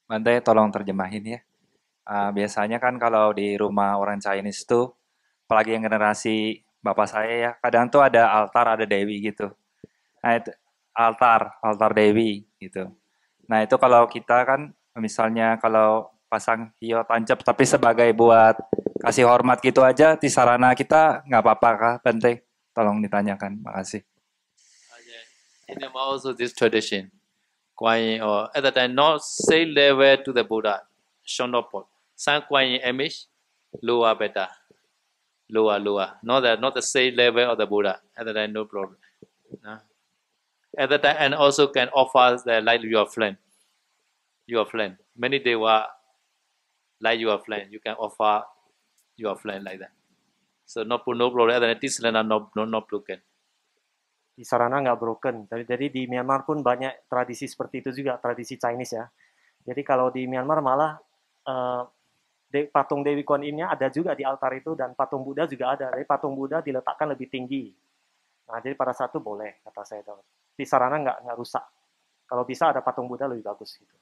Bante tolong terjemahin ya. Biasanya kan kalau di rumah orang Chinese tuh, apalagi yang generasi bapak saya ya, kadang tuh ada altar, ada dewi gitu. Nah itu altar dewi gitu. Nah itu kalau kita kan, misalnya kalau pasang hio tancap, tapi sebagai buat kasih hormat gitu aja, di sarana kita nggak apa-apa kah, Bante? Tolong ditanyakan, makasih. In them also this tradition, Guan Yin or at the time not say level to the Buddha, should not put. Some Guan Yin image, lower better, lower. Not the same level of the Buddha. At the time no problem. No. At the time and also can offer the like your friend. Your friend. Many they were like your friend. You can offer your friend like that. So no problem. At the time this land not broken. Di sarana nggak broken. Jadi di Myanmar pun banyak tradisi seperti itu juga, tradisi Chinese ya. Jadi kalau di Myanmar malah patung Dewi Kuan Yin-nya ada juga di altar itu, dan patung Buddha juga ada. Jadi patung Buddha diletakkan lebih tinggi. Nah, jadi pada saat itu boleh, kata saya. Di sarana nggak rusak. Kalau bisa ada patung Buddha lebih bagus gitu.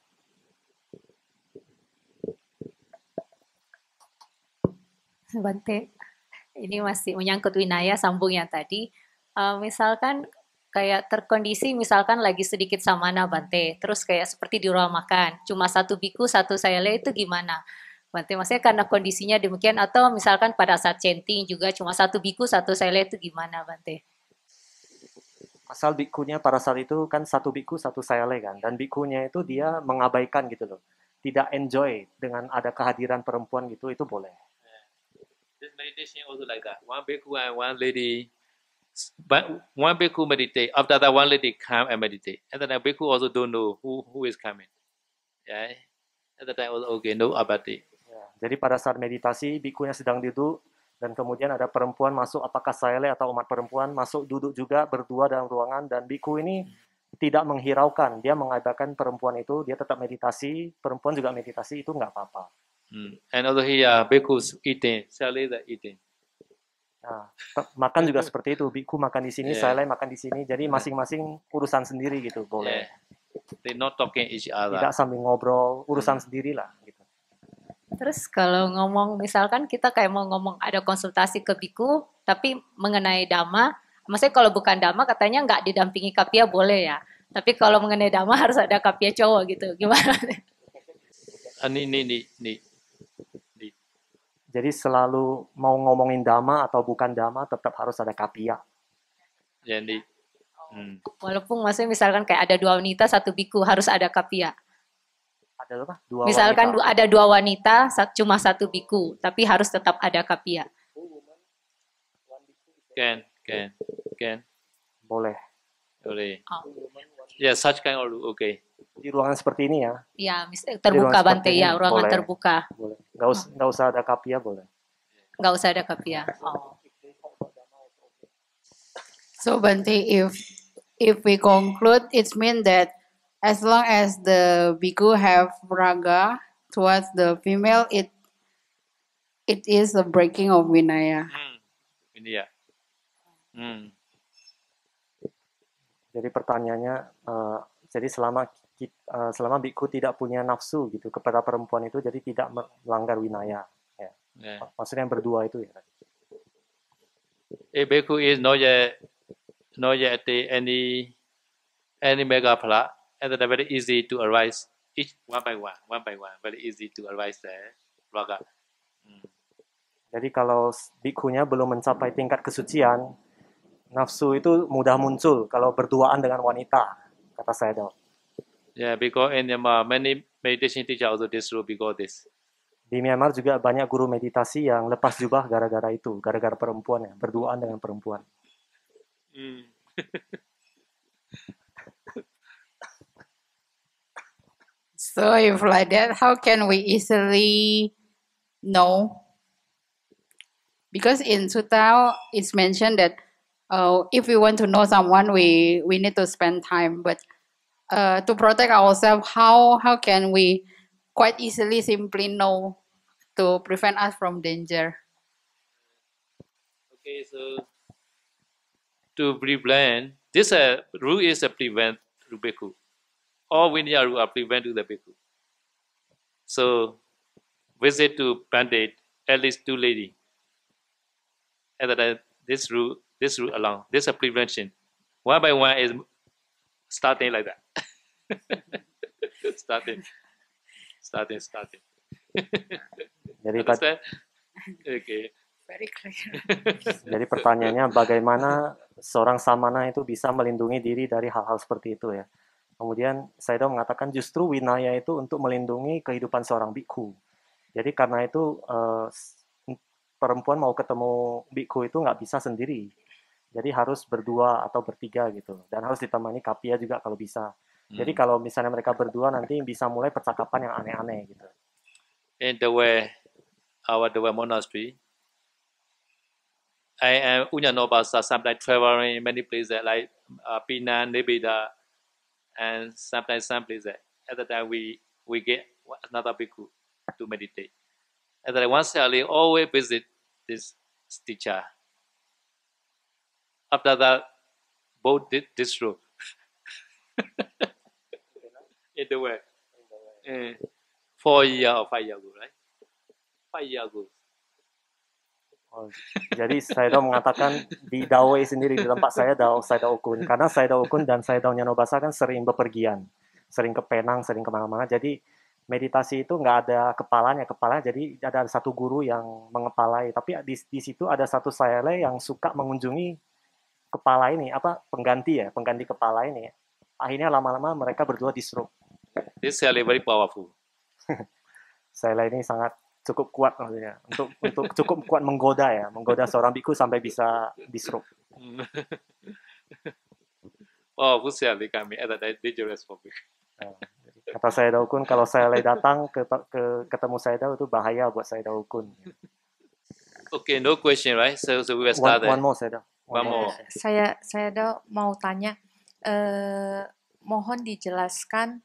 Bante, ini masih menyangkut Winaya, sambung yang tadi. Misalkan kayak terkondisi, misalkan lagi sedikit samana Bante, terus kayak seperti di ruang makan, cuma satu biku, satu sayale, itu gimana? Bante, maksudnya karena kondisinya demikian, atau misalkan pada saat chanting juga cuma satu biku, satu sayale, itu gimana Bante? Asal bikunya pada saat itu kan satu biku, satu sayale kan, dan bikunya itu dia mengabaikan gitu loh. Tidak enjoy dengan ada kehadiran perempuan gitu, itu boleh. This meditation also like that. One bhikkhu and one lady, but one bhikkhu meditate. After that, one lady come and meditate. And then the bhikkhu also don't know who is coming. Yeah. At the time also okay, no abati. Ya, jadi pada saat meditasi, bikunya sedang duduk, dan kemudian ada perempuan masuk, apakah sayale atau umat perempuan, masuk duduk juga berdua dalam ruangan, dan biku ini tidak menghiraukan, dia mengadakan perempuan itu, dia tetap meditasi, perempuan juga meditasi, itu nggak apa-apa. And also here, bhikkhus eating, sayale the eating. Nah, makan juga seperti itu, biku makan di sini, sayale makan di sini, jadi masing-masing urusan sendiri gitu, boleh. They not talking each other. Tidak sambil ngobrol, urusan sendirilah gitu. Terus kalau ngomong, misalkan kita kayak mau ngomong ada konsultasi ke biku, tapi mengenai dhamma, maksudnya kalau bukan dhamma katanya nggak didampingi kapia boleh ya. Tapi kalau mengenai dhamma harus ada kapia cowok gitu. Gimana? Ni. Jadi selalu mau ngomongin dhamma atau bukan dhamma tetap harus ada kapia. Jadi. Walaupun maksudnya misalkan kayak ada dua wanita, satu biku, harus ada kapia. Ada apa? Dua misalkan wanita. Ada dua wanita, cuma satu biku, tapi harus tetap ada kapia. Can. Boleh. Oh. Yeah, such kind of okay. Di ruangan seperti ini ya? Iya, terbuka Bante ya, ruangan boleh. Terbuka. Boleh. Nggak usah ada kapia, boleh. Nggak usah ada kapia. Oh. So Bante, if we conclude, it means that as long as the bhikkhu have raga towards the female, it is a breaking of Vinaya. Vinaya. Jadi pertanyaannya, jadi selama bhikkhu tidak punya nafsu gitu kepada perempuan itu, jadi tidak melanggar Vinaya. Ya. Maksudnya yang berdua itu ya. If bhikkhu is not yet any mega phala, and then very easy to arise each one by one, very easy to arise there. Raga. Jadi kalau bhikkhunya belum mencapai tingkat kesucian, nafsu itu mudah muncul kalau berduaan dengan wanita, kata saya dong. Yeah, because in Myanmar many meditation teacher also disrobe because this. Di Myanmar juga banyak guru meditasi yang lepas jubah gara-gara itu, gara-gara perempuan ya, berduaan dengan perempuan. So if like that, how can we easily know? Because in Sutta it's mentioned that if we want to know someone, we need to spend time. But to protect ourselves, how can we quite easily simply know to prevent us from danger? Okay, so to prevent, this rule is a prevent bhikkhu. All Vinaya rule are prevent to the bhikkhu. So visit to Pandit, at least 2 lady. And that this route along, this is a prevention. One by one is starting like that. starting. Jadi Understand? Okay. Very clear. Jadi pertanyaannya bagaimana seorang samana itu bisa melindungi diri dari hal-hal seperti itu ya. Kemudian Sayadaw mengatakan justru winaya itu untuk melindungi kehidupan seorang bikhu. Jadi karena itu perempuan mau ketemu bikhu itu nggak bisa sendiri. Jadi harus berdua atau bertiga gitu. Dan harus ditemani kapia juga kalau bisa. Jadi kalau misalnya mereka berdua nanti bisa mulai percakapan yang aneh-aneh gitu. In the way, our the way monastery, I am Unyanobasa, sometimes traveling many places like Pinan, Nebida, and sometimes some places. At the time, we get another bhikkhu to meditate. And then once I always visit this teacher. After that, both did this road. In the way. 4 years or 5 years ago, right? 5 years ago. Oh, jadi Sayadaw mengatakan di Dawei sendiri di tempat Sayadaw Ukun, karena Sayadaw Ukun dan Sayadaw Nyanobasa kan sering bepergian, sering ke Penang, sering kemana-mana. Jadi meditasi itu nggak ada kepalanya, jadi ada satu guru yang mengepalai. Tapi di situ ada satu sayale yang suka mengunjungi kepala ini, pengganti kepala ini. Akhirnya lama-lama mereka berdua di stroke. This is very powerful. Sayale ini sangat cukup kuat maksudnya untuk cukup kuat menggoda seorang biku sampai bisa di stroke. Powerful sekali kami, ada dangerous for me. Kata Sayadaw Ukun, kalau saya datang ketemu Sayadaw itu bahaya buat Sayadaw Ukun. Okay, no question, right? So we will start. One more Sayadaw. One more. Saya mau tanya, mohon dijelaskan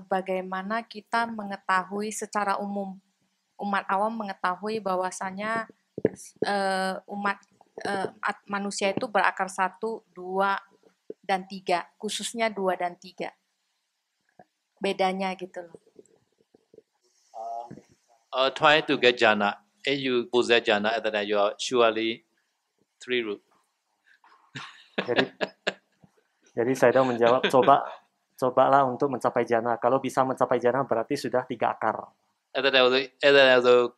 bagaimana kita mengetahui secara umum, umat awam mengetahui bahwasanya manusia itu berakar 1, 2, dan 3, khususnya 2 dan 3. Bedanya gitu loh. Trying to get jhana. If you possess jhana, then you are surely 3 root. Jadi Sayadaw menjawab, cobalah untuk mencapai jhana. Kalau bisa mencapai jhana berarti sudah 3 akar. And then also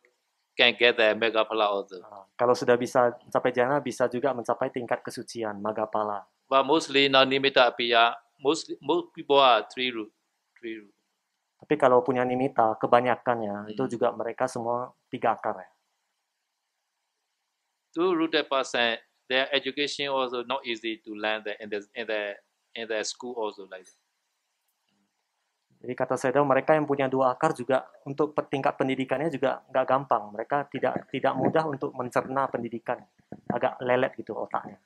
can get the Magaphala also. Kalau sudah bisa mencapai jhana, bisa juga mencapai tingkat kesucian, Magaphala. But mostly non-nimitta apiya, most people are 3 root. Tapi kalau punya nimitta, kebanyakannya itu juga mereka semua 3 akar ya. 2 rooted person, their education also not easy to learn in the school also like that. Jadi kata Sayadaw, mereka yang punya 2 akar juga untuk tingkat pendidikannya juga nggak gampang. Mereka tidak mudah untuk mencerna pendidikan, agak lelet gitu otaknya.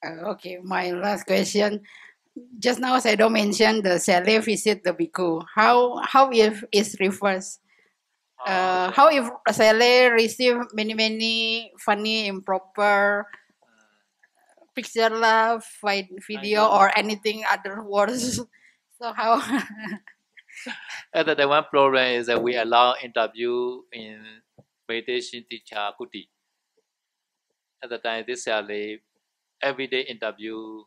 Okay, my last question. Just now Sayadaw mentioned the sale visit the bhikkhu. How if it's reversed? How if sale receive many funny, improper picture lah, video or anything other words? So how? And the one problem is that we allow interview in meditation teacher kuti. At the time, this is a everyday interview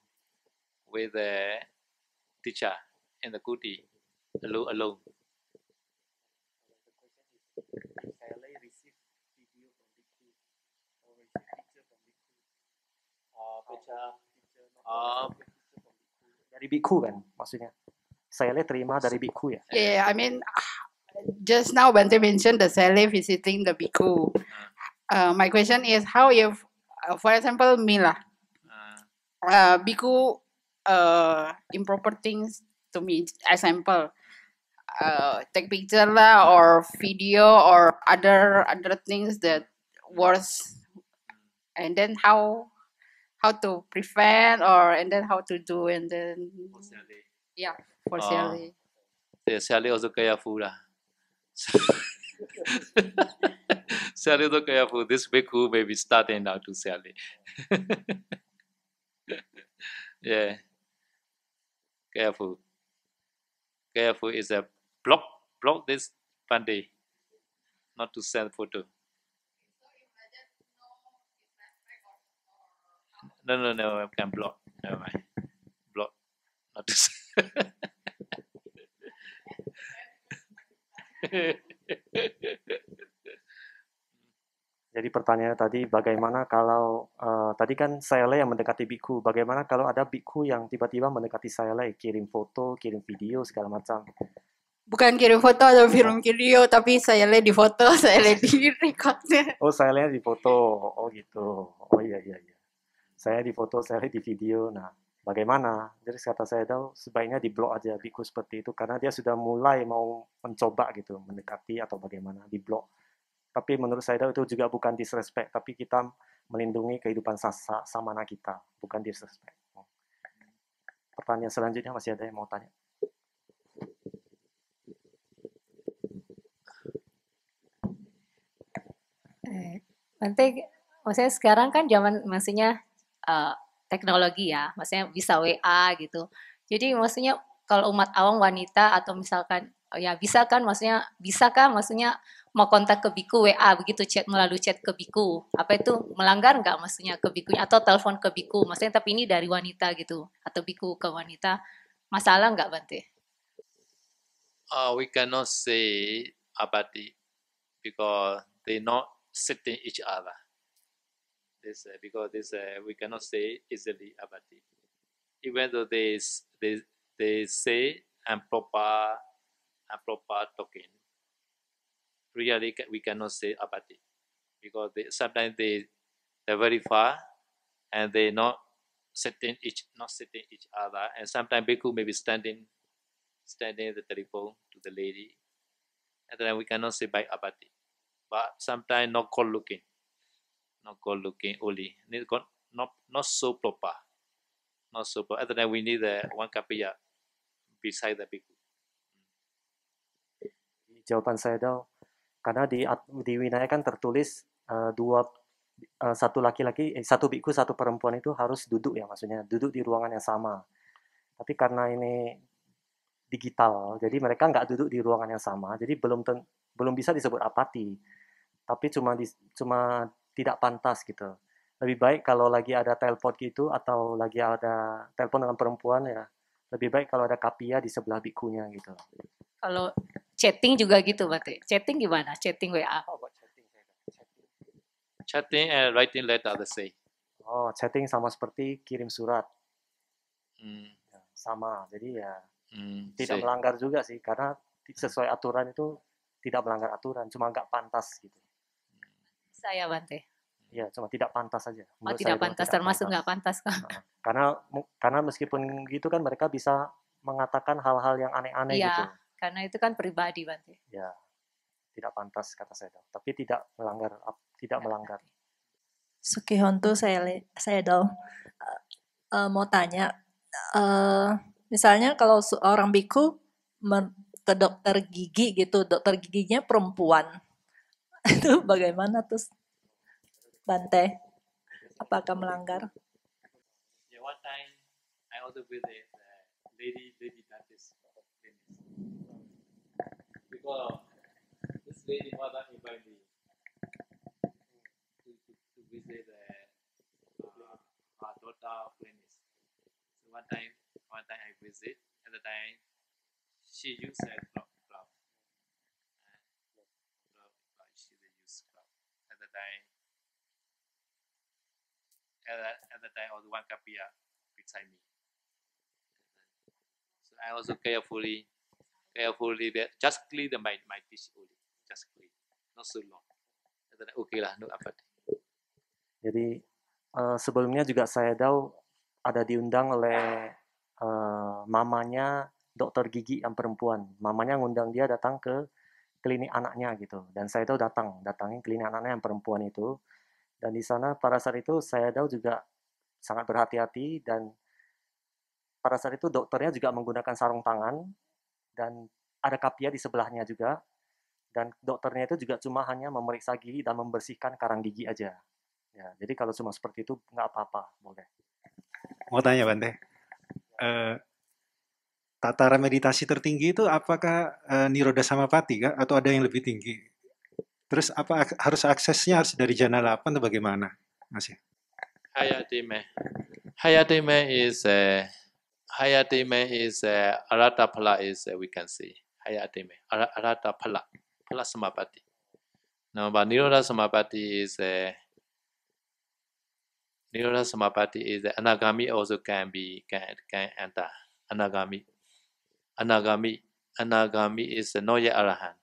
with the teacher in the kuti alone. Dari bhikkhu kan maksudnya. Saya terima dari bhikkhu ya. Yeah, I mean, just now Bante mentioned the sale visiting the bhikkhu. My question is, how if, for example, Mila, bhikkhu improper things to me, example, take picture lah or video or other things that worse, and then how to prevent and then how to do, and then for Sally. Yeah, Sally also careful lah. Sally also careful. This bhikkhu may be starting now to Sally. Yeah. Careful. Careful is a block this Bante. Not to send photo. No, I can block. Never mind. Block. Not to send. Jadi pertanyaannya tadi bagaimana kalau tadi kan Saele yang mendekati biku, bagaimana kalau ada biku yang tiba-tiba mendekati Saele, kirim foto, kirim video segala macam. Bukan kirim foto atau film video, tapi saya lihat di foto, saya lihat di record. Oh, Saele di foto. Oh gitu. Oh iya. Saya di foto, saya di video. Nah, bagaimana? Jadi kata saya tahu sebaiknya diblok aja biku seperti itu karena dia sudah mulai mau mencoba gitu, mendekati atau bagaimana, diblok. Tapi menurut saya itu juga bukan disrespect, tapi kita melindungi kehidupan samana kita, bukan disrespect. Pertanyaan selanjutnya masih ada yang mau tanya? Bante, maksudnya sekarang kan zaman maksudnya teknologi ya, maksudnya bisa WA gitu. Jadi maksudnya kalau umat awam wanita atau misalkan ya bisakah maksudnya mau kontak ke biku WA begitu melalui chat ke biku. Apa itu melanggar nggak maksudnya ke bikunya atau telepon ke biku? Maksudnya tapi ini dari wanita gitu atau biku ke wanita. Masalah nggak Bante? We cannot say abati because they not sitting each other. Because we cannot say easily abati. Even though they say improper talking, really we cannot say abati because sometimes they're very far and they not sitting each other, and sometimes bhikkhu may be standing the telephone to the lady, and then we cannot say by abati. But sometimes not good looking only, not so proper, Other than we need one kapiya beside the bhikkhu. Jawaban saya tahu karena di Winaya kan tertulis satu laki-laki, satu biku, satu perempuan itu harus duduk ya, maksudnya duduk di ruangan yang sama. Tapi karena ini digital, jadi mereka nggak duduk di ruangan yang sama, jadi belum bisa disebut apati, tapi cuma tidak pantas gitu. Lebih baik kalau lagi ada telepon gitu atau lagi ada telepon dengan perempuan ya, lebih baik kalau ada kapia di sebelah bikunya gitu. Kalau chatting juga gitu, Bante. Chatting gimana? Chatting WA. Chatting and writing letter the same. Oh, chatting sama seperti kirim surat. Ya, sama. Jadi ya tidak melanggar juga sih, karena sesuai aturan itu tidak melanggar aturan, cuma nggak pantas gitu. Saya Bante. Iya, cuma tidak pantas saja. Tidak pantas, termasuk nggak pantas kan? Karena meskipun gitu kan mereka bisa mengatakan hal-hal yang aneh-aneh gitu. Karena itu kan pribadi, Bante. Ya, tidak pantas kata saya. Tapi tidak melanggar. Sukihonto saya mau tanya, misalnya kalau seorang biku ke dokter gigi gitu, dokter giginya perempuan, itu bagaimana tuh, Bante? Apakah melanggar? Yeah, one time I also visit lady dentist. Because this lady mother invited me to visit her daughter clinic. So one time I visit. At the time, she used a glove. She used glove. At the time, also one kapia beside me. So I also carefully just clean my teeth only, just clean, not so long. Okay lah, no apa. Jadi sebelumnya juga saya tahu ada diundang oleh mamanya dokter gigi yang perempuan. Mamanya ngundang dia datang ke klinik anaknya gitu. Dan saya tahu datangin klinik anaknya yang perempuan itu. Dan di sana pada saat itu saya tahu juga sangat berhati-hati, dan pada saat itu dokternya juga menggunakan sarung tangan dan ada kapia di sebelahnya juga, dan dokternya itu juga cuma hanya memeriksa gigi dan membersihkan karang gigi aja. Ya, jadi kalau cuma seperti itu nggak apa-apa, boleh. Mau tanya Bante, tataran meditasi tertinggi itu apakah Nirodha Samapatti kah? Atau ada yang lebih tinggi? Terus apa harus aksesnya harus dari jana 8 atau bagaimana? Mas ya. Hayatime. Hayatime is Arata Phala is we can see. Hayatime. Arata Phala. Phala Samapatti. Now, but Nirodha Samapatti is Nirodha Samapatti is Anagami also can enter. Anagami is not yet Arahant.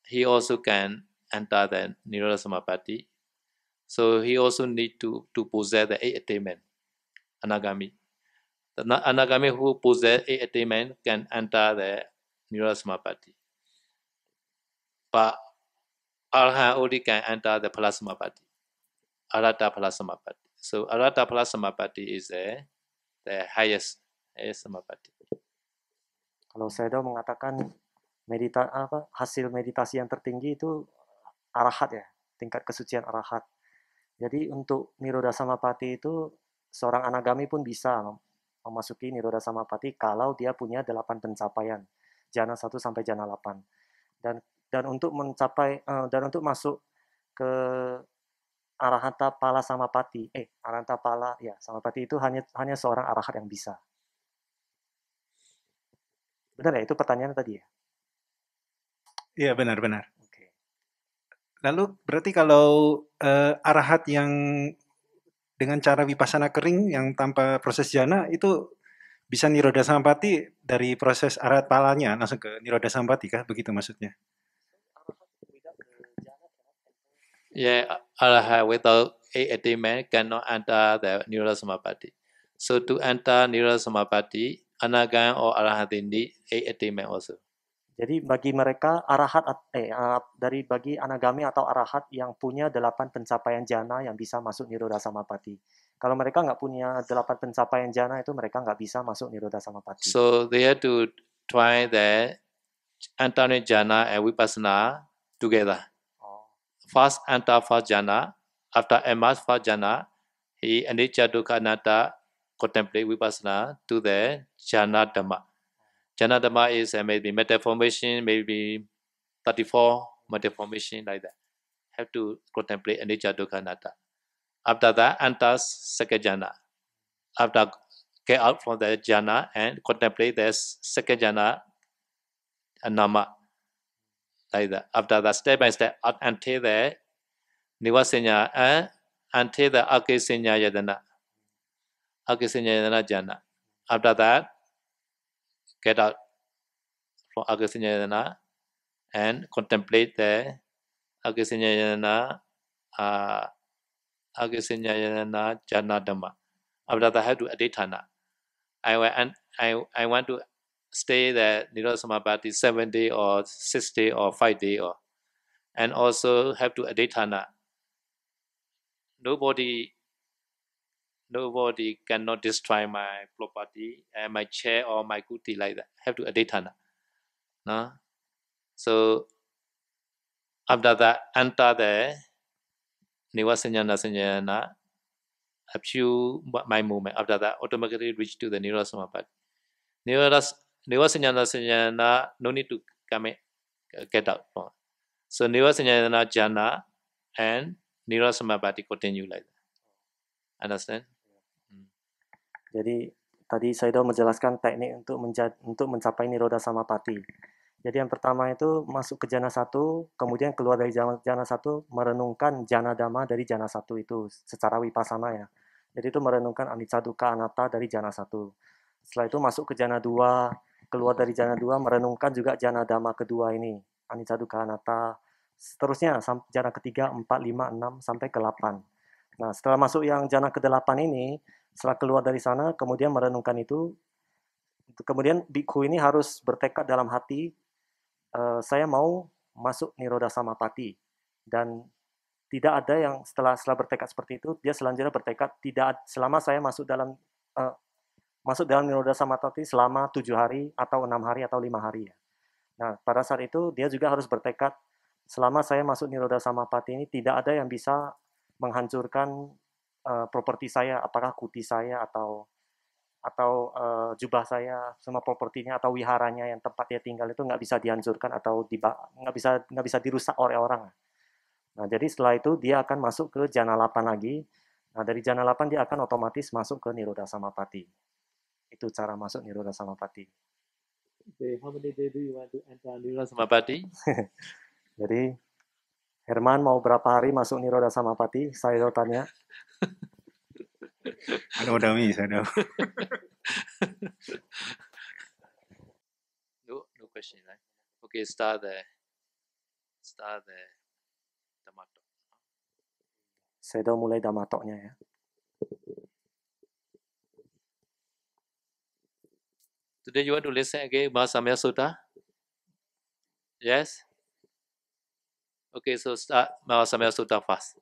He also can enter the Nirodha Samapatti. So he also need to possess the 8 attainment. Anagami. The Anagami who possess 8 attainment can enter the Nirodha Samapatti. But Arahant only can enter the Phala Samapatti. Arata Phala Samapatti. So Arata Phala Samapatti is the highest Samapatti. Kalau Sayadaw mengatakan hasil meditasi yang tertinggi itu arahat ya, tingkat kesucian arahat. Jadi untuk Nirodha Samapatti itu seorang anagami pun bisa memasuki Nirodha Samapatti kalau dia punya 8 pencapaian, jana 1 sampai jana 8. Dan untuk mencapai dan untuk masuk ke Arahanta Phala Samapatti, Arahanta Phala ya Samapatti itu hanya seorang arahat yang bisa. Benar ya, itu pertanyaan tadi ya? Iya, benar-benar. Oke. Lalu berarti kalau arahat yang dengan cara vipassana kering yang tanpa proses jana itu bisa Nirodha Samapatti dari proses arahat palanya langsung ke Nirodha Samapatti kah? Begitu maksudnya? Yeah, arahat without 8 attainment cannot enter the Nirodha Samapatti. So to enter Nirodha Samapatti, Anagan or Arahat need 8 attainment also. Jadi bagi mereka bagi anagami atau arahat yang punya 8 pencapaian jana yang bisa masuk Nirodha Samapatti. Kalau mereka nggak punya 8 pencapaian jana itu mereka nggak bisa masuk Nirodha Samapatti. So they have to try the Antane jana and vipassana together. First enter first jana, after emerge first jana, he anicca dukkha anatta contemplate vipassana to the jhana dhamma. Jhana dhamma is maybe metta formation, maybe 34 metta formation like that. Have to contemplate anicca dukkha anatta. After that, enters second jhana. After get out from the jhana and contemplate the second jhana nama. Like that. After that, step by step, until the nivasanya and until the akisanya yadana. Akisanya yadana jhana. After that, get out from akisanya yadana and contemplate the akisanya yadana jhana dhamma. After that, have to adhitthana. I want to stay the Nirodha Samapatti 7 days or 6 days or 5 days, and also have to adhitthana. Nobody cannot destroy my property and my chair or my kuti like that. Have to adhitthana. No? So after that, enter the Nivasanyana, a few my movement. After that, automatically reach to the Nirodha Samapatti. Nivasanyana, no need to get out. So Nivasanyana jhana and Nirodha Samapatti continue like that. Understand? Jadi tadi Sayadaw menjelaskan teknik untuk mencapai Nirodha Samapatti. Jadi yang pertama itu masuk ke jana 1, kemudian keluar dari jana 1 merenungkan jana dhamma dari jana 1 itu secara vipassana ya. Jadi itu merenungkan anicca dukkha anatta dari jana 1. Setelah itu masuk ke jana 2, keluar dari jana 2 merenungkan juga jana dhamma kedua ini, anicca dukkha anatta. Seterusnya jana ketiga, 4, 5, 6 sampai ke 8. Nah, setelah masuk yang jana ke-8 ini, setelah keluar dari sana kemudian merenungkan itu, kemudian bhikkhu ini harus bertekad dalam hati, saya mau masuk Nirodha Samapatti, dan tidak ada yang setelah bertekad seperti itu dia selanjutnya bertekad selama saya masuk dalam Nirodha Samapatti selama 7 hari atau 6 hari atau 5 hari ya. Nah, pada saat itu dia juga harus bertekad selama saya masuk Nirodha Samapatti ini tidak ada yang bisa menghancurkan properti saya, apakah kuti saya atau atau jubah saya, semua propertinya atau wiharanya yang tempat dia tinggal itu nggak bisa dihancurkan atau nggak bisa dirusak oleh orang. Nah, jadi setelah itu dia akan masuk ke jana 8 lagi. Nah, dari jana 8 dia akan otomatis masuk ke Nirodha Samapatti. Itu cara masuk Nirodha Samapatti. Okay, how many days do you want to enter Nirodha Samapatti? Jadi Herman mau berapa hari masuk Nirodha Samapatti? Saya tanya. Udah bisa dong. No question, right? Okay, start the Dhammato. Saya mulai Dhammatoknya ya. Today you want to listen again Mahasamaya Sutta? Yes? Okay, so start Mahasamaya Sutta first.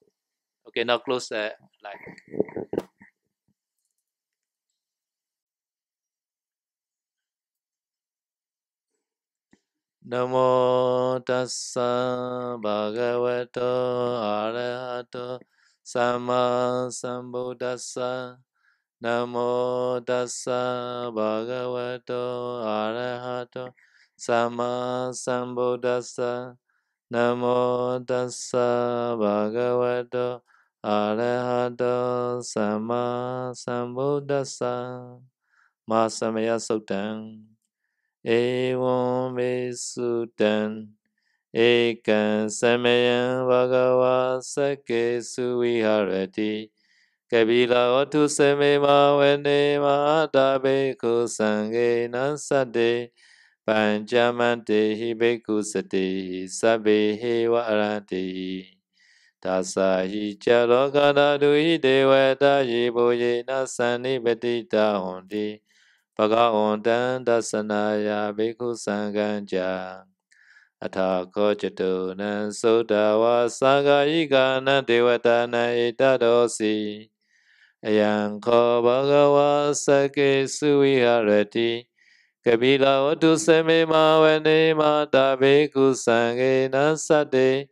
Okay, now close the light. Namo tassa bhagavato arahato samma sambuddhassa. Namo tassa bhagavato arahato samma sambuddhassa. Namo tassa bhagavato arahato samma sambuddhassa. Mahasamaya Suttam. Evam Vesuttam Ekam Samayam Bhagava Sake Suviharati Kabila Otu Samema Vene Mahata Bhikkhu Sanghe Nasate Pancamante Hi Bhikkhu Sate Sabbe He Varati Tassa Hi Chalokana Dui Devata Yiboye Nasani Betita Hondi Bhagavatam dasanaya bhikkhu sanghanja Athako chatuna sodawa sangayika na devatana itadosi Ayang ko bhagava sake suviharati Kabila otu seme ma vane mata bhikkhu sanghe nasate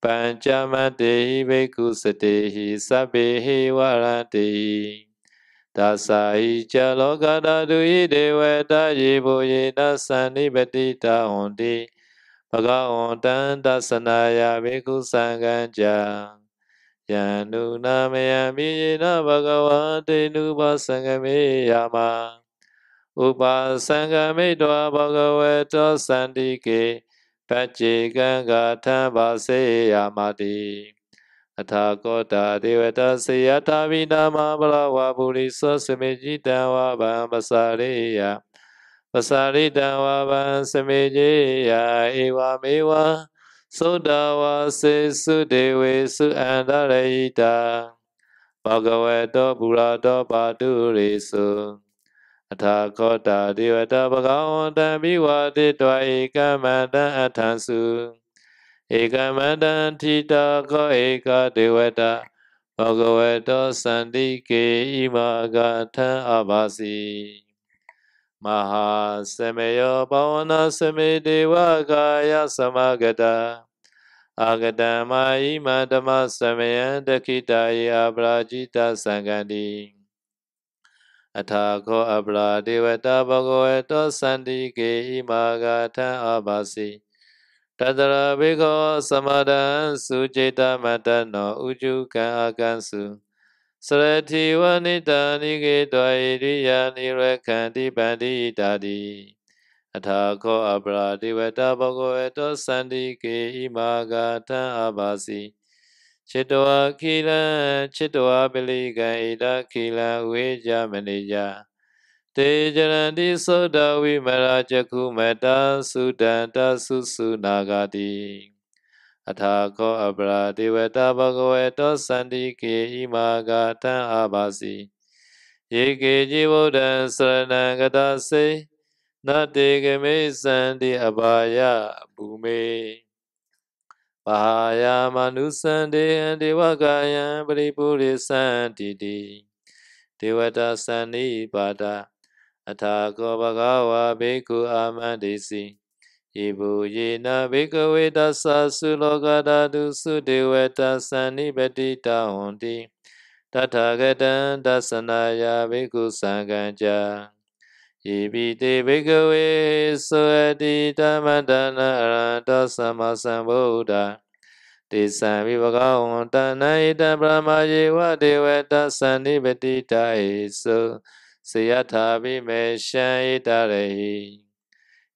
Pancamate bhikkhu satehi sabbehi varati Tassa icca lokana dui devata yiboye nasani betita hondi Bhagavatam dasanaya bhikkhu sanghanja Yanu namayami yena bhagavate nupasangame yama Upasangame dva bhagavato sandike Pachikanga tambase yamati Athakota devata seyata vinama balawa purisa samejita wa basareya Basarita wa basamejeya ewa mewa Sodawa se su dewe su andarayita Bhagavato purato padurisu Athakota devata bhagavata bhiwate tva ekamata athansu Ekamata tita ko eka devata Bhagavato sandike imagata abasi Maha semeyo pavana seme deva kaya samagata Agadama ima dhamma semeya dakitaya abrajita sangandi Athako abra devata Bhagavato sandike imagata abasi Tadara bhikkho samadhan sujeta matano ujukan akansu Sarati vanita nige dvairiya nirakhanti panditadi Athako abra devata Bhagavato sandike imagata abasi Chitwa kila chitwa pilika ida kila ueja manija Te jaranti soda vimara jaku metta sudanta susu nagati. Athako abra devata bhagavato sandike imagatan abasi. Yeke jivodan saranagata se nate game sandi abaya bhume. Bahaya manusande devakaya paripuri santiti. Devata sandi pada. Athako bhagava bhikkhu amandisi Ibu yena bhikkhave tassa sulokadatu sudevata sannibetita honti Tathagatan dasanaya bhikkhu sanghaja Ibite bhikkhave soati dhammādana arahanta sammasambuddha Tisami bhagavanta ita brahmaye va devata sannipatita eso Siyatha vimesha itarehi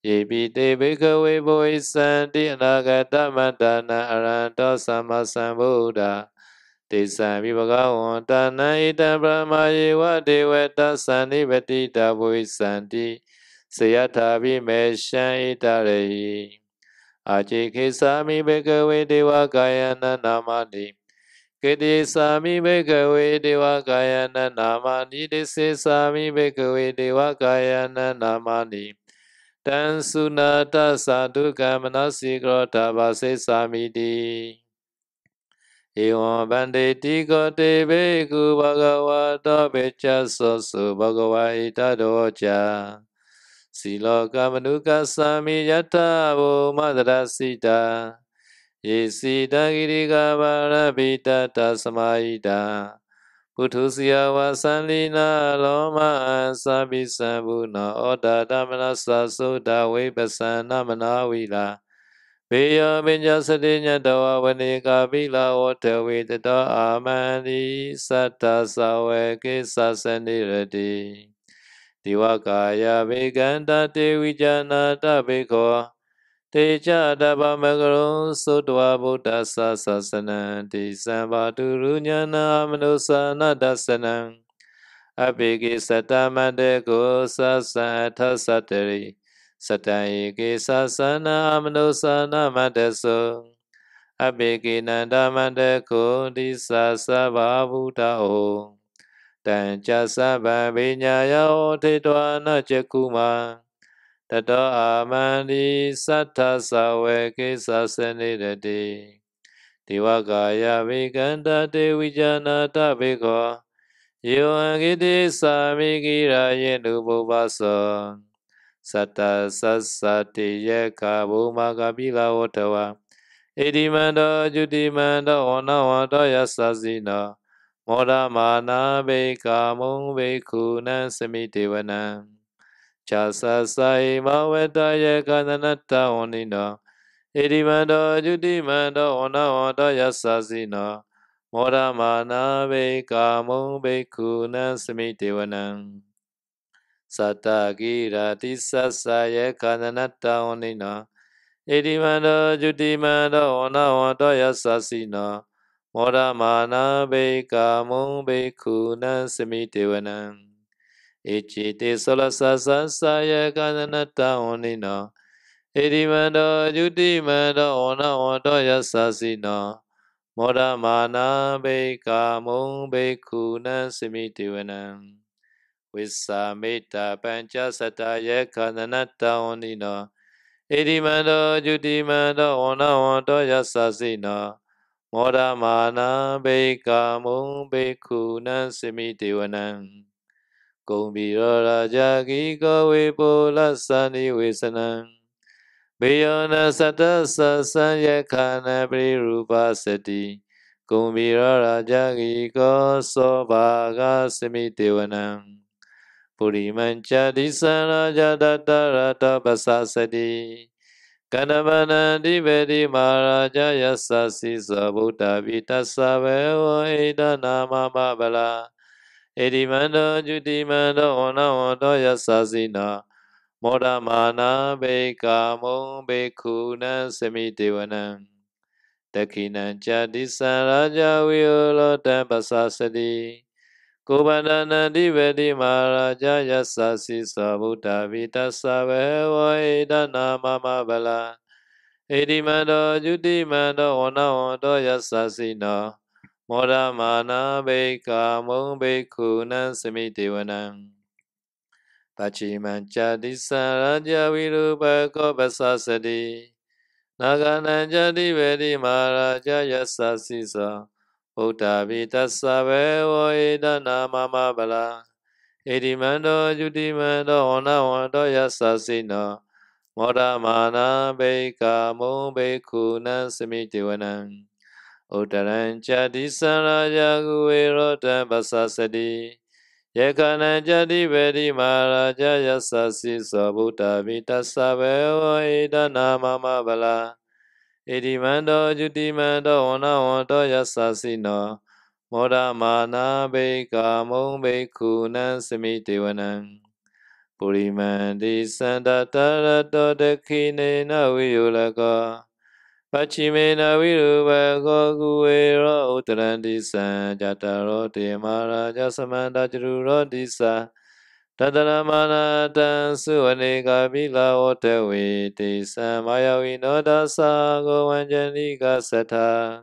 Ibite bhikkhave bodhisanti anagata madana arahanta sammasambuddha Tisami bhagavanta ita brahmaye va devata sannipatita bodhisanti Siyatha vimesha itarehi Ajike sami bhikkhave deva kayana namani Kete sami bhikkhave deva kayana namani Dese sami bhikkhave deva kayana namani Tan sunata sadhu kamanasi krota vase samiti Evam bande tikote bhikkhu bhagavata pecha sosu bhagava itadocha Siloka manuka sami yata vo madrasita Yesita girika varabita tasamaita Puthusya vasalina loma sabi sambuna Oda damana sasoda vipasana manavila Veya binja sadinya dawa vanika vila Ote vidita amani satta saweke sasanirati Diwakaya veganta te vijanata bhikho Te chadaba magaro sotva buddha sasasana Te sambhaturu nyana manusana dasana Abhigi satamande ko sasatha satari Satayike sasana manusana madeso Abhigi nandamande ko disasava buddha o Tancha sabha vinyaya otitwana chakuma Tato amani sattha saweke sasanirati Diwakaya vikanta te vijanata bhikho Yoangiti samigira yendu bhuvaso Satta sassati yeka bhumaka pila otawa Edimanda judimanda onawanta yasasina Moda mana beka mung bekuna samitewana Chasa sai maweta yekananata onina Edimanda judimanda onawanta yasasina Moda mana beka mung bekuna samitewana Sata gira tisasa yekananata onina Edimanda judimanda onawanta yasasina Moda mana beka mung bekuna samitewana Ichite solasasa saya kananata onina Edimanda judimanda onawanta yasasina Moda mana beka mung bekuna samitewana Visamita pancha sataya kananata onina Edimanda judimanda onawanta yasasina Moda mana beka mung bekuna samitewana Kumbira raja kika vipola sani visanam Biyana sata sasanyakana prirupa sati Kumbira raja kika sobaga samitevanam Purimancha disaraja datta rata pasasati Kanamana divedi maharaja yasasi sabuddha vitassavevo eda nama mabala Edimanda judimanda onawanta yasasina Moda mana beka mung bekuna samitevanam Dakinancha disaraja violo tampasasati Kubandana divedi maharaja yasasi sabuddha vitassavevo eda nama mabala Edimanda judimanda onawanta yasasina Moda mana beka mung bekuna samitevanam Pachimancha disaraja virupa ko pasasati Nagananja divedi maharaja yasasisa Buddha vitassavevo eda nama mabala Edimanda judimanda onawanta yasasina Moda mana beka mung bekuna samitevanam Uttaran Chadi Saraja Guverotan Basasadi Yekanan Jadi Vedi Maharaja Yasasi Sabuddha Vitasaveva Idana Mama Bala Idimando Judimando Onawanto Yasasi no Moda Mana Beka Mung Bekunan Semitewanan Purimandi Santa Tarato Dekine Naviyulaka Pachimena Viruva Goguero Uttarandisa Jataro Temaraja Samanda Jururo Disa Tadaramana Tansu Aneka Bila Otawe Disa Maya Vinoda Sago Vanjanika Sata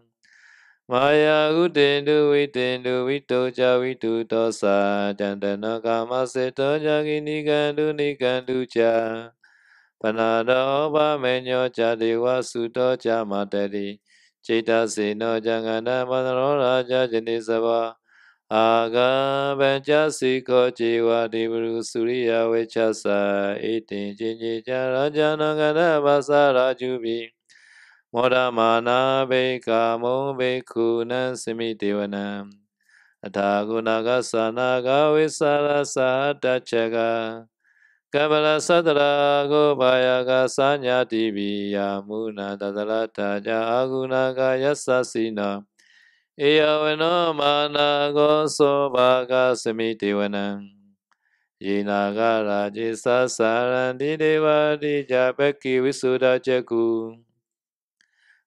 Maya Utendu Vitendu Vitoja Vitutosa Jandana Kama Seto Jagini Gandu Nigandu Cha Panada Oba Menyo Chadewa Suto Chamateri Chita Sino Jangana Manaro Raja Jenisava Aga Benja Siko Jiwa Diburu Surya Vechasa Itin Jinji Jaraja Nangana Basa Rajubi Moda Mana Beka Mo Beku Nansimi Devanam Atagunaga Sanaga Visara Sahata Chaga Kabala Sadara Gobayaga Sanya Diviya Muna Dadalata Agunaga Yasasina Iyaweno Mana Goso Baga Semitiwanam Yinaga Rajisa Sarandi Deva Dija Beki Visuda Jagu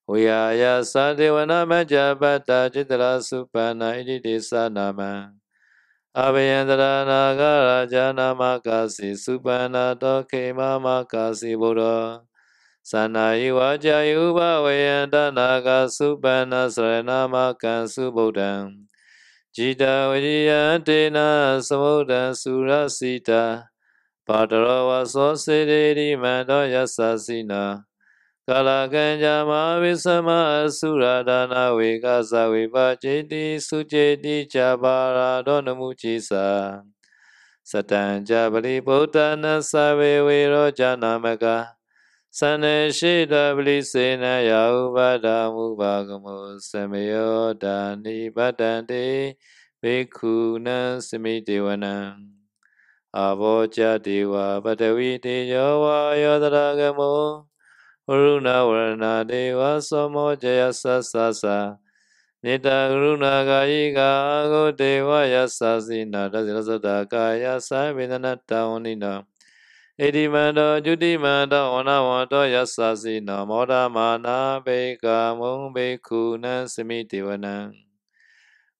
Uyaya Sadewana Majabata Jitala Supana Idisa Nama Abhyandara Nagara Jana Makasi Supana Toke Makasi Buddha Sana Iwa Jayuba Vayanda Naga Supana Sarana Makasu Buddha Jita Vijayantena Samuddha Surasita Padarawa Sosidiri Mando Yasasina Kalaganja Mavisama Suradana Vigasa Vipajiti Sujeti Jabara Donamuchisa Satanja Bali Bhutana Save Viro Janamaka Sane Shida Bali Sena Yauvada Mubagamu Samayo Dani Badante Bhikkhuna Samidewana Avoja Dewa Badavi Dewa Yodaragamo Uruna Varana Deva Somo Jaya Sasa Nita Uruna Gayika Ago Deva Yasasina Dasirasada Kaya Savinanata Onina Edimanda Judimanda Onawanto Yasasina Moda Mana Beka Mung Beku Nasimitiwana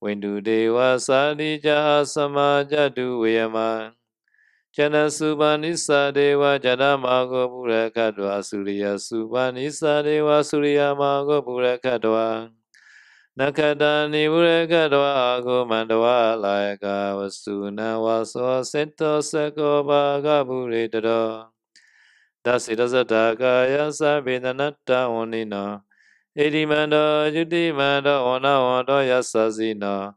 Windu Deva Sadija Samaja Duyaman Jana Subanisa Deva Jana Mago Burakadwa Surya Subanisa Deva Surya Mago Burakadwa Nakadani Burakadwa Ago Mandwa Layaka Vasuna Vaso Sento Sako Baga Buritado Dasidasataka Yasa Vedanata Onina Edimanda Judimanda Ona Wado Yasasina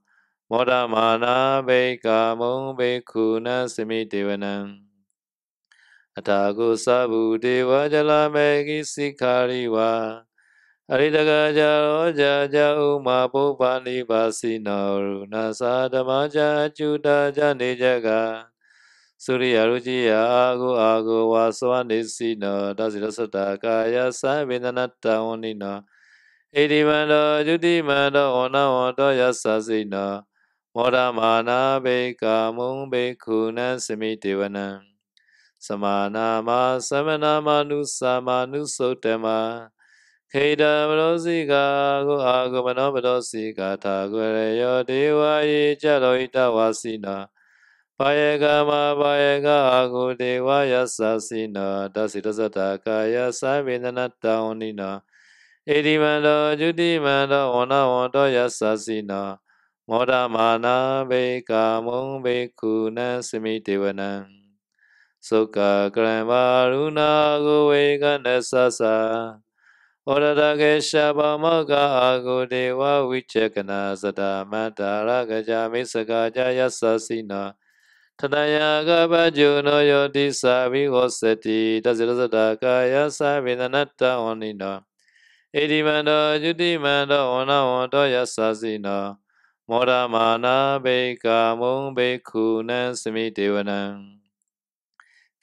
Moda Mana Beka Mung Bekuna Semitevanam Atago Sabu Deva Jala Megi Sikariwa Aridaga Jaro Jaja Uma Bupani Basina Runa Sadamaja Juda Jani Jaga Surya Rujiya Agu Agu Waswani Sina Dasirasata Kaya Savinanata Onina Edimanda Judimanda Ona Wado Yasasina Moda Mana Beka Mung Bekuna Semitevanam Samana Ma Samana Manusa Manusotama Keda Varosika Agu Agu Manobadosika Tagwareyo Dewa Ye Jaloita Wasina Payega Ma Payega Agu Dewa Yasasina Dasidasata Kaya Savinanata Onina Edimanda Judimanda Ona Wando Yasasina Moda Mana Beka Mung Bekuna Semitevanam Sukha Krama Runa Guvega Nesasa Orada Gesha Bamaga Agu Dewa Vichakana Sada Matara Gaja Misaka Jaya Sasina Tadaya Gabajuno Yodi Savi Hoseti Dazirasada Kaya Savinanata Onina Edimanda Judimanda Ona Wanda Yasasina Moda Mana Beka Mung Bekunan Semi Devanang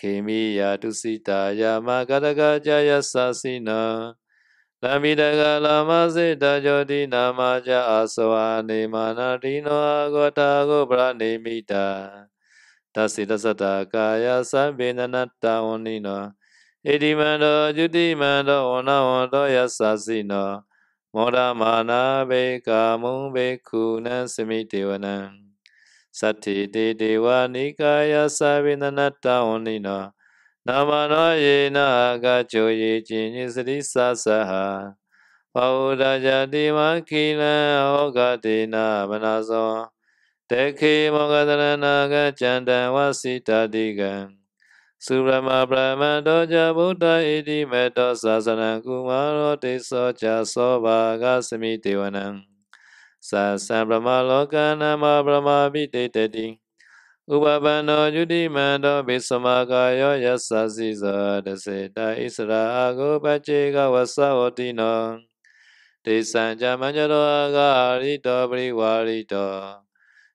Kemi Yadusita Yamagadaga Jaya Sasina Lamidaga Lama Sita Jodi Namaja Aswane Manadino Agota Gobra Nemita Tasita Sata Kaya Sabinanata Onino Edimanda Judimanda Ona Wanda Yasasina Moda Mana Beka Mung Bekunan Semi Devanang Sati De Deva Nikaya Sabinanata Onino Namano Yena Agacho Ye Jini Sri Sasaha Pauda Jadi Makina Ogatina Manaso Teki Mogadana Gachanda Wasita Digan Subrama Brahma Doja Buddha Idi Meto Sasana Kumaro Tiso Chaso Bhaga Sami Devanang Sasa Brahma Lokana Ma Brahma Videtati Upabano Judimando Bisamakayo Yasasiza Deseta Isra Ago Pachega Wasaotino Desanja Manjaro Aga Arito Briwarito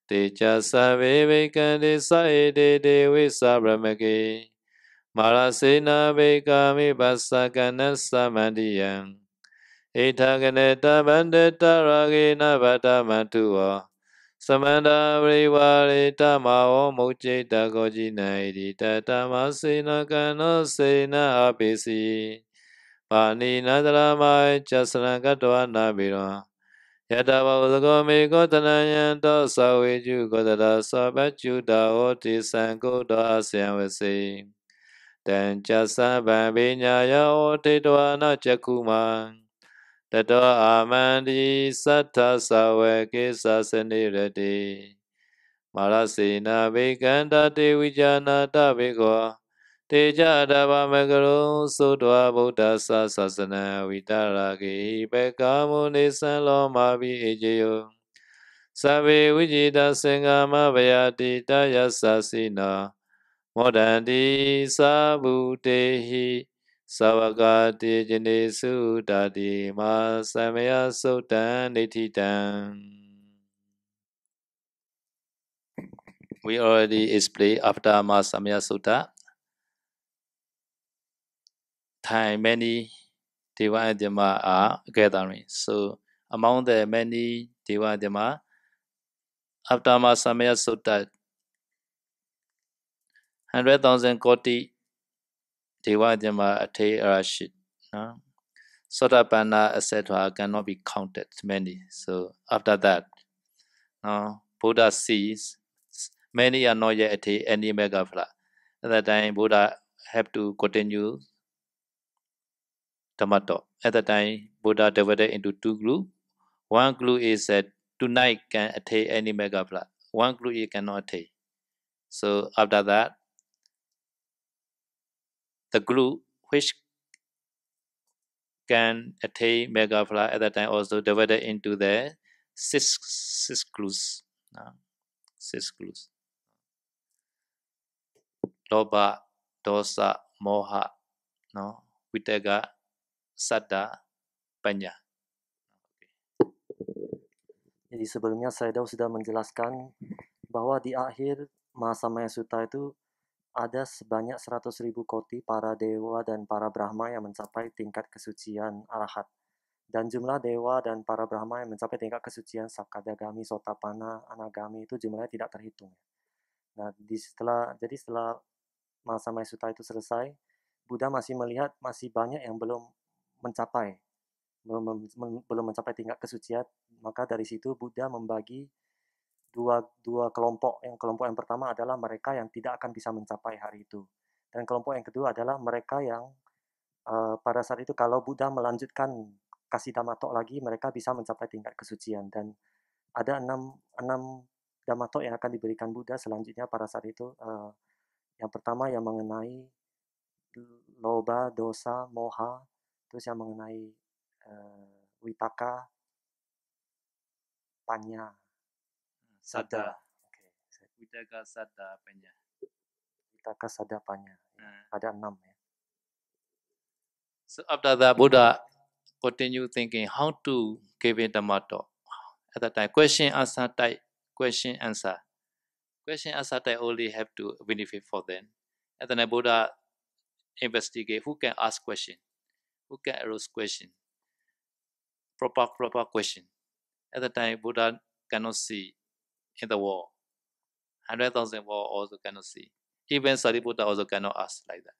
Teja Saviveka Desaide Devi Sabramaki Marasena Bekami Basakana Samandiyang Itaganeta Bandeta Ragina Batamantua Samanda Vrivarita Mao Mujita Gojina Idita Tamasina Kano Sena Apisi Pani Nadarama Chasana Katwa Nabira Yadava Udagome Gotanayanta Sawiju Godada Sabachuda Oti Sankoda Asyavasi Dan Chasa Bambinyaya Oti Dwana Chakuman Tato Amandi Satta Sawe Kisa Senirati Marasina Vikanda Dewijana Tabigo Teja Dava Megaro Sudwa Buddha Sasana Vitaraki Bekamu Nisan Loma Vijayo Sabe Vijita Singama Vayati Daya Sasina Modandi Sabutehi Savagati Jinesu Dadi Ma Samaya Sotan Nititan. We already explained after Mahasamaya Sutta. Time many Deva and Dhamma are gathering. So among the many Deva and Dhamma, after Mahasamaya Sutta, 100,000 Koti Deva and Dhamma attain Arashit. No? Sotapanna, etc. cannot be counted, many. So after that, Buddha sees many are not yet attain any megaphala. At that time, Buddha have to continue Dhamma. At that time, Buddha divided into two groups. One group is that tonight can attain any megaphala. One group it cannot attain. So after that, the group which can attain megaphala at that time also divided into the six groups. Six groups. Loba, dosa, moha, vitaka, saddha, panya. Jadi sebelumnya saya sudah menjelaskan bahwa di akhir Mahasamaya Sutta itu ada sebanyak 100.000 koti para dewa dan para brahma yang mencapai tingkat kesucian arahat. Dan jumlah dewa dan para brahma yang mencapai tingkat kesucian Sakadagami, Sotapanna, Anagami itu jumlahnya tidak terhitung. Nah, setelah Mahasamaya Sutta itu selesai, Buddha masih melihat masih banyak yang belum mencapai tingkat kesucian. Maka dari situ Buddha membagi dua kelompok. Kelompok yang pertama adalah mereka yang tidak akan bisa mencapai hari itu, dan kelompok yang kedua adalah mereka yang pada saat itu kalau Buddha melanjutkan kasih dhammatok lagi, mereka bisa mencapai tingkat kesucian. Dan ada enam dhammatok yang akan diberikan Buddha selanjutnya pada saat itu. Yang pertama yang mengenai loba, dosa, moha, terus yang mengenai vitaka, panya, Saddha. Okay. Vitaka, saddha, panya. Vitaka, saddha, panya. Ada 6 ya. So after that, Buddha continue thinking how to give it Dhamma talk. At that time, question answer type, question answer. Question answer type only have to benefit for them. At the time, Buddha investigate who can ask question, who can ask question, proper question. At the time, Buddha cannot see in the wall. 100,000 wall also cannot see. Even Sariputta also cannot ask like that.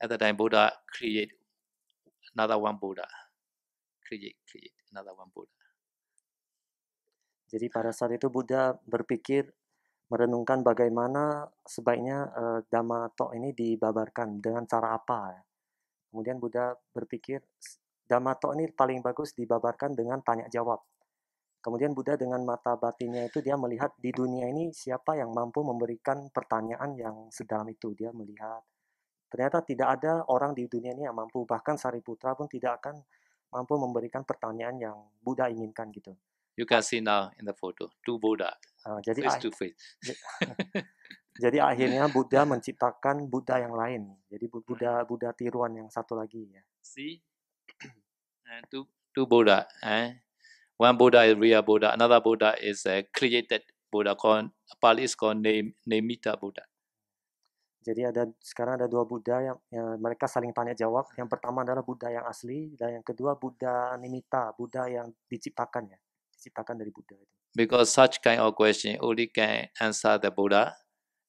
At the time, Buddha create another one Buddha. Create another one Buddha. Jadi pada saat itu Buddha berpikir merenungkan bagaimana sebaiknya Dhamma Talk ini dibabarkan dengan cara apa. Kemudian Buddha berpikir Dhamma Talk ini paling bagus dibabarkan dengan tanya jawab. Kemudian Buddha dengan mata batinnya itu dia melihat di dunia ini siapa yang mampu memberikan pertanyaan yang sedalam itu. Dia melihat ternyata tidak ada orang di dunia ini yang mampu, bahkan Sariputra pun tidak akan mampu memberikan pertanyaan yang Buddha inginkan gitu. You can see now in the photo, two Buddha, Jadi face to face. jadi akhirnya Buddha menciptakan Buddha yang lain. Jadi Buddha tiruan yang satu lagi ya. See, two Buddha. One Buddha is real Buddha. Another Buddha is a created Buddha. Pali is called Nemitta Buddha. Jadi sekarang ada dua Buddha yang mereka saling tanya jawab. Yang pertama adalah Buddha yang asli dan yang kedua Buddha Nimitta, Buddha yang diciptakan dari Buddha itu. Because such kind of question only can answer the Buddha,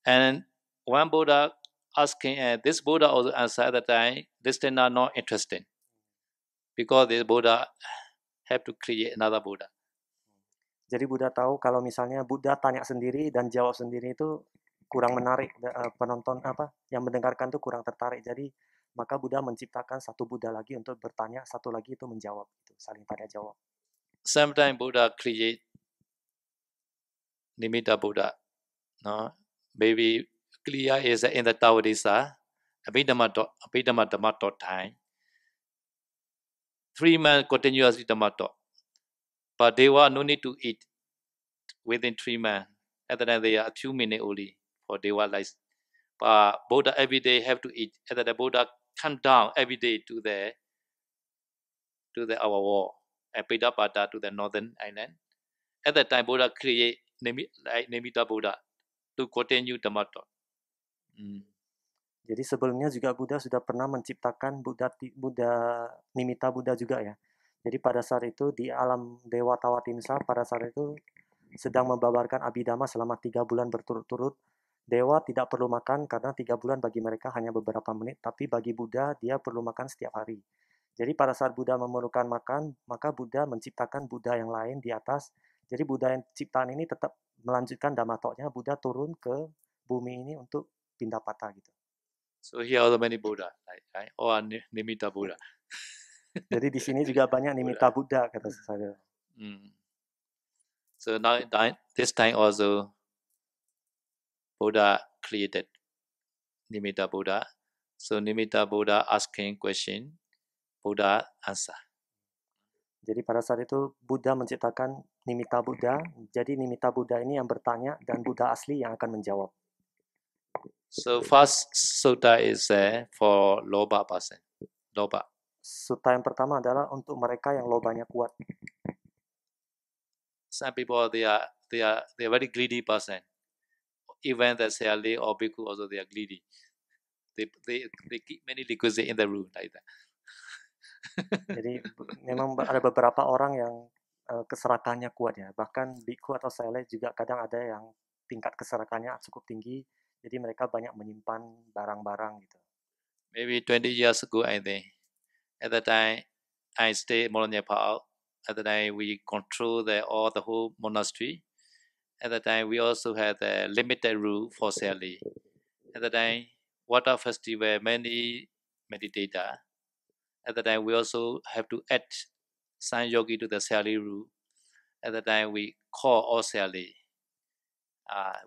and one Buddha asking, this Buddha also answer at the time. This thing are not interesting, because this Buddha have to create another Buddha. Jadi Buddha tahu kalau misalnya Buddha tanya sendiri dan jawab sendiri itu kurang menarik, penonton yang mendengarkan itu kurang tertarik. Jadi maka Buddha menciptakan satu Buddha lagi untuk bertanya, satu lagi itu menjawab, itu saling tanya jawab. Sometimes Buddha create Nimitta Buddha. No, maybe clear is in the Taoidisa, Abhidhamma Dhamma time. 3 months continuously Dhamma talk. But they were no need to eat within 3 months. At the time they are 2 minutes only for they were like. But Buddha every day have to eat. At the time Buddha come down every day to our wall and Pidapada to the northern island. At that time Buddha create Nimitta Buddha to continue Dhamma talk. Jadi sebelumnya juga Buddha sudah pernah menciptakan Buddha Nimitta Buddha juga ya. Jadi pada saat itu di alam Dewa Tawatimsa pada saat itu sedang membabarkan Abhidhamma selama 3 bulan berturut-turut. Dewa tidak perlu makan karena 3 bulan bagi mereka hanya beberapa menit, tapi bagi Buddha dia perlu makan setiap hari. Jadi pada saat Buddha memerlukan makan, maka Buddha menciptakan Buddha yang lain di atas. Jadi Buddha yang ciptaan ini tetap melanjutkan Dhamma Talk-nya. Buddha turun ke bumi ini untuk pindah patah gitu. So here are many Buddha, right? Or Nimitta Buddha. Jadi di sini juga banyak Nimitta Buddha kata saya. So now this time also Buddha created Nimitta Buddha. So Nimitta Buddha asking question, Buddha answer. Jadi pada saat itu Buddha menciptakan Nimitta Buddha. Jadi Nimitta Buddha ini yang bertanya dan Buddha asli yang akan menjawab. So first sutta is for loba person. Loba. Sutta yang pertama adalah untuk mereka yang lobanya kuat. Some people they are very greedy person. Even the Sayali or Bhikkhu also they are greedy. They keep many requisites in the room like that. Jadi memang ada beberapa orang yang keserakahannya kuat ya. Bahkan Bhikkhu atau Sayali juga kadang ada yang tingkat keserakahannya cukup tinggi. Jadi mereka banyak menyimpan barang-barang gitu. Maybe 20 years ago, I think. At the time, I stayed in Nepal. At the time, we control the whole monastery. At the time, we also had a limited rule for Sayali. At the time, water festival, many meditator. At the time, we also have to add some yogi to the Sayali rule. At the time, we call all Sayali.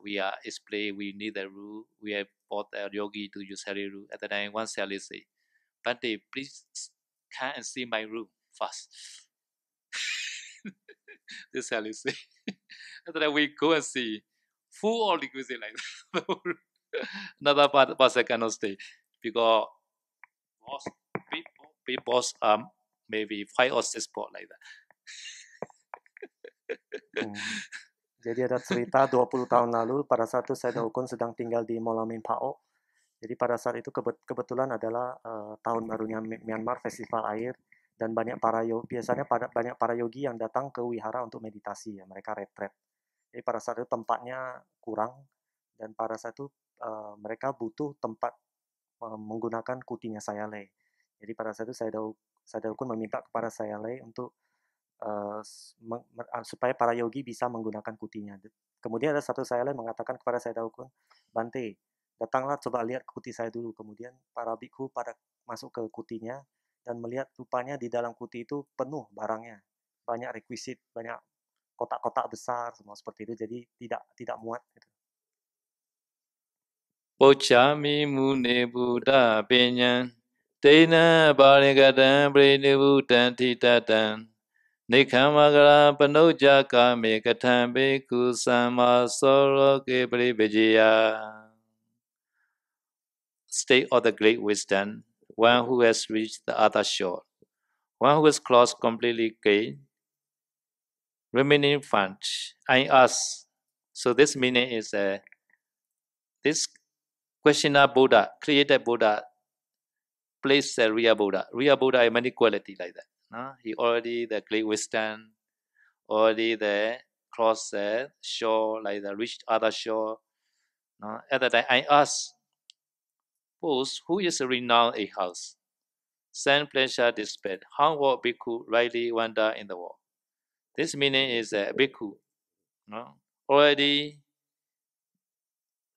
We are explain we need the rule. We have bought a yogi to use Sayali rule. At the time, one Sayali say, Bhante, please come and see my room first. This Sayali say. At the time, we go and see. Full of requisite like that. Another person cannot stay because big boss maybe 5 or 6 pot like that. Jadi ada cerita 20 tahun lalu pada saat itu Sayadaw Kun sedang tinggal di Moulamein Phao. Jadi pada saat itu kebetulan adalah tahun barunya Myanmar, festival air, dan biasanya banyak para yogi yang datang ke wihara untuk meditasi ya, mereka retret. Jadi pada saat itu tempatnya kurang dan pada saat itu mereka butuh tempat menggunakan kutinya Sayalay. Jadi pada saat itu Sayadaw Kun meminta kepada Sayalay untuk supaya para yogi bisa menggunakan kutinya. Kemudian ada satu Sayalay mengatakan kepada Sayadaw Kun, Bante, datanglah coba lihat kuti saya dulu. Kemudian para bikhu pada masuk ke kutinya dan melihat rupanya di dalam kuti itu penuh barangnya, banyak rekwisit, banyak kotak-kotak besar, semua seperti itu. Jadi tidak muat. Gitu. Pochami mune buddha penyan Tena barigatan prinibutan titatan Nikamagara panoja kame katambe kusama soro ke pribhajaya. State of the great wisdom, one who has reached the other shore, one who has crossed completely gain, remaining fund. I ask. So this meaning is this questioner Buddha, created Buddha, placed the real Buddha. Real Buddha has many qualities like that. No? He already the great wisdom, already the cross the shore, like the reached other shore. No? At that time, I ask, suppose who is renowned a house, send pleasure dispelled, how will bhikkhu rightly wander in the world? This meaning is a bhikkhu, no? Already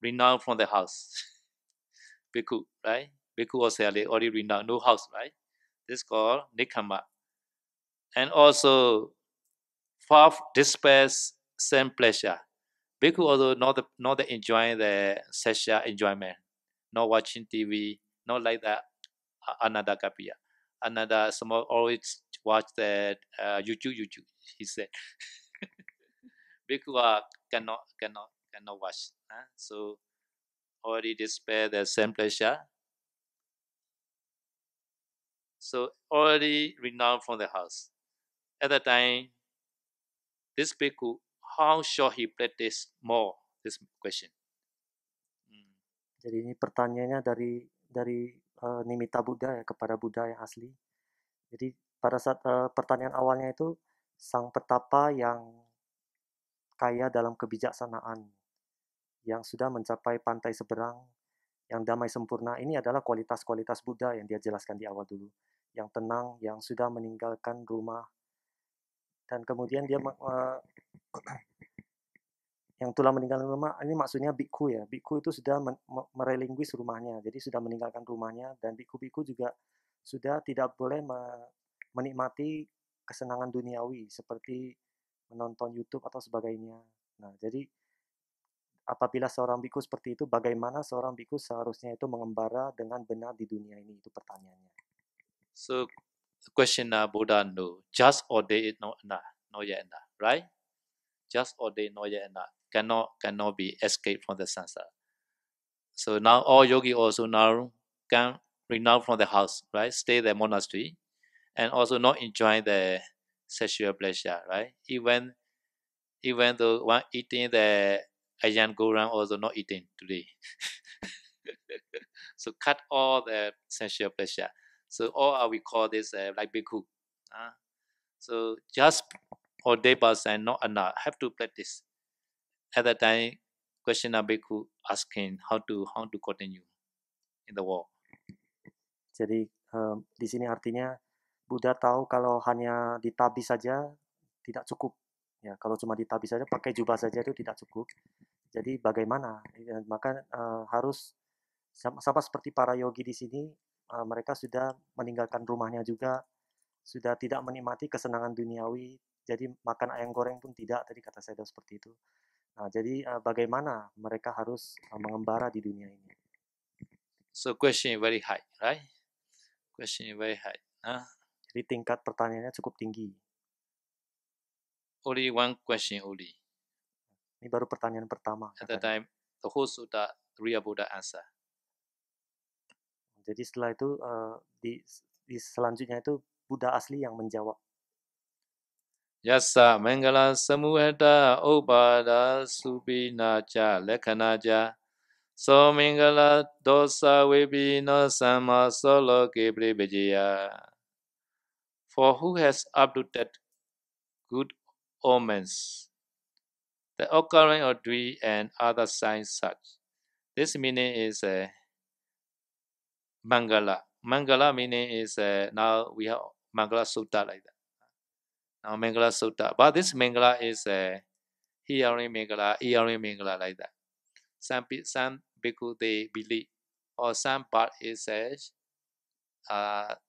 renowned from the house. Bhikkhu, right? Bhikkhu also already renowned, no house, right? This is called nikama. And also, far disperse same pleasure. Bhikkhu also not enjoying the sexual enjoyment, not watching TV, not like that another kapiya. Another small always watch that YouTube. He said, Bhikkhu cannot watch. So already despair the same pleasure. So already renowned from the house. At the time, this bhikkhu, how should he practice more? This question. Jadi ini pertanyaannya dari Nimitta Buddha ya kepada Buddha yang asli. Jadi pada saat pertanyaan awalnya itu sang petapa yang kaya dalam kebijaksanaan, yang sudah mencapai pantai seberang, yang damai sempurna, ini adalah kualitas-kualitas Buddha yang dia jelaskan di awal dulu. Yang tenang, yang sudah meninggalkan rumah, dan kemudian dia yang telah meninggalkan rumah, ini maksudnya bikku ya. Bikku itu sudah merelinguis rumahnya, jadi sudah meninggalkan rumahnya, dan bikku-bikku juga sudah tidak boleh menikmati kesenangan duniawi seperti menonton YouTube atau sebagainya. Nah, jadi apabila seorang bikku seperti itu, bagaimana seorang bikku seharusnya itu mengembara dengan benar di dunia ini? Itu pertanyaannya. So, the question Buddha know, just or day is not yet enough, right? Just or day not yet enough. Cannot be escaped from the samsara. So now all yogi also now can renounce from the house, right? Stay the monastery, and also not enjoy the sexual pleasure, right? Even though one eating the ayan gorang, also not eating today. So cut all the sexual pleasure. So all we call this like bhikkhu. So just or day person not enough. Have to practice. At that time, questioner bhikkhu asking how to continue in the world. Jadi di sini artinya Buddha tahu kalau hanya ditabis saja tidak cukup. Ya, kalau cuma ditabis saja, pakai jubah saja itu tidak cukup. Jadi bagaimana? Maka harus sama seperti para yogi di sini, mereka sudah meninggalkan rumahnya juga, sudah tidak menikmati kesenangan duniawi. Jadi makan ayam goreng pun tidak. Tadi kata saya seperti itu. Nah, jadi bagaimana mereka harus mengembara di dunia ini? So question very high, right? Question very high. Jadi tingkat pertanyaannya cukup tinggi. Only one question only. Ini baru pertanyaan pertama. At that time, the whole sutta, real Buddha answer. Jadi setelah itu di selanjutnya itu Buddha asli yang menjawab. Yassa Mangala Samuhata Obada Subina Cha Lekana Ja So Mangala Dosa Vibina Sama Solo Kebri Vijaya. For who has uprooted good omens, the occurring of Dwi and other signs such. This meaning is Mangala. Mangala meaning is now we have Mangala Sutta like that. Now Mangala Sutta. But this Mangala is hearing Mangala like that. Some bhikkhu they believe, or some part is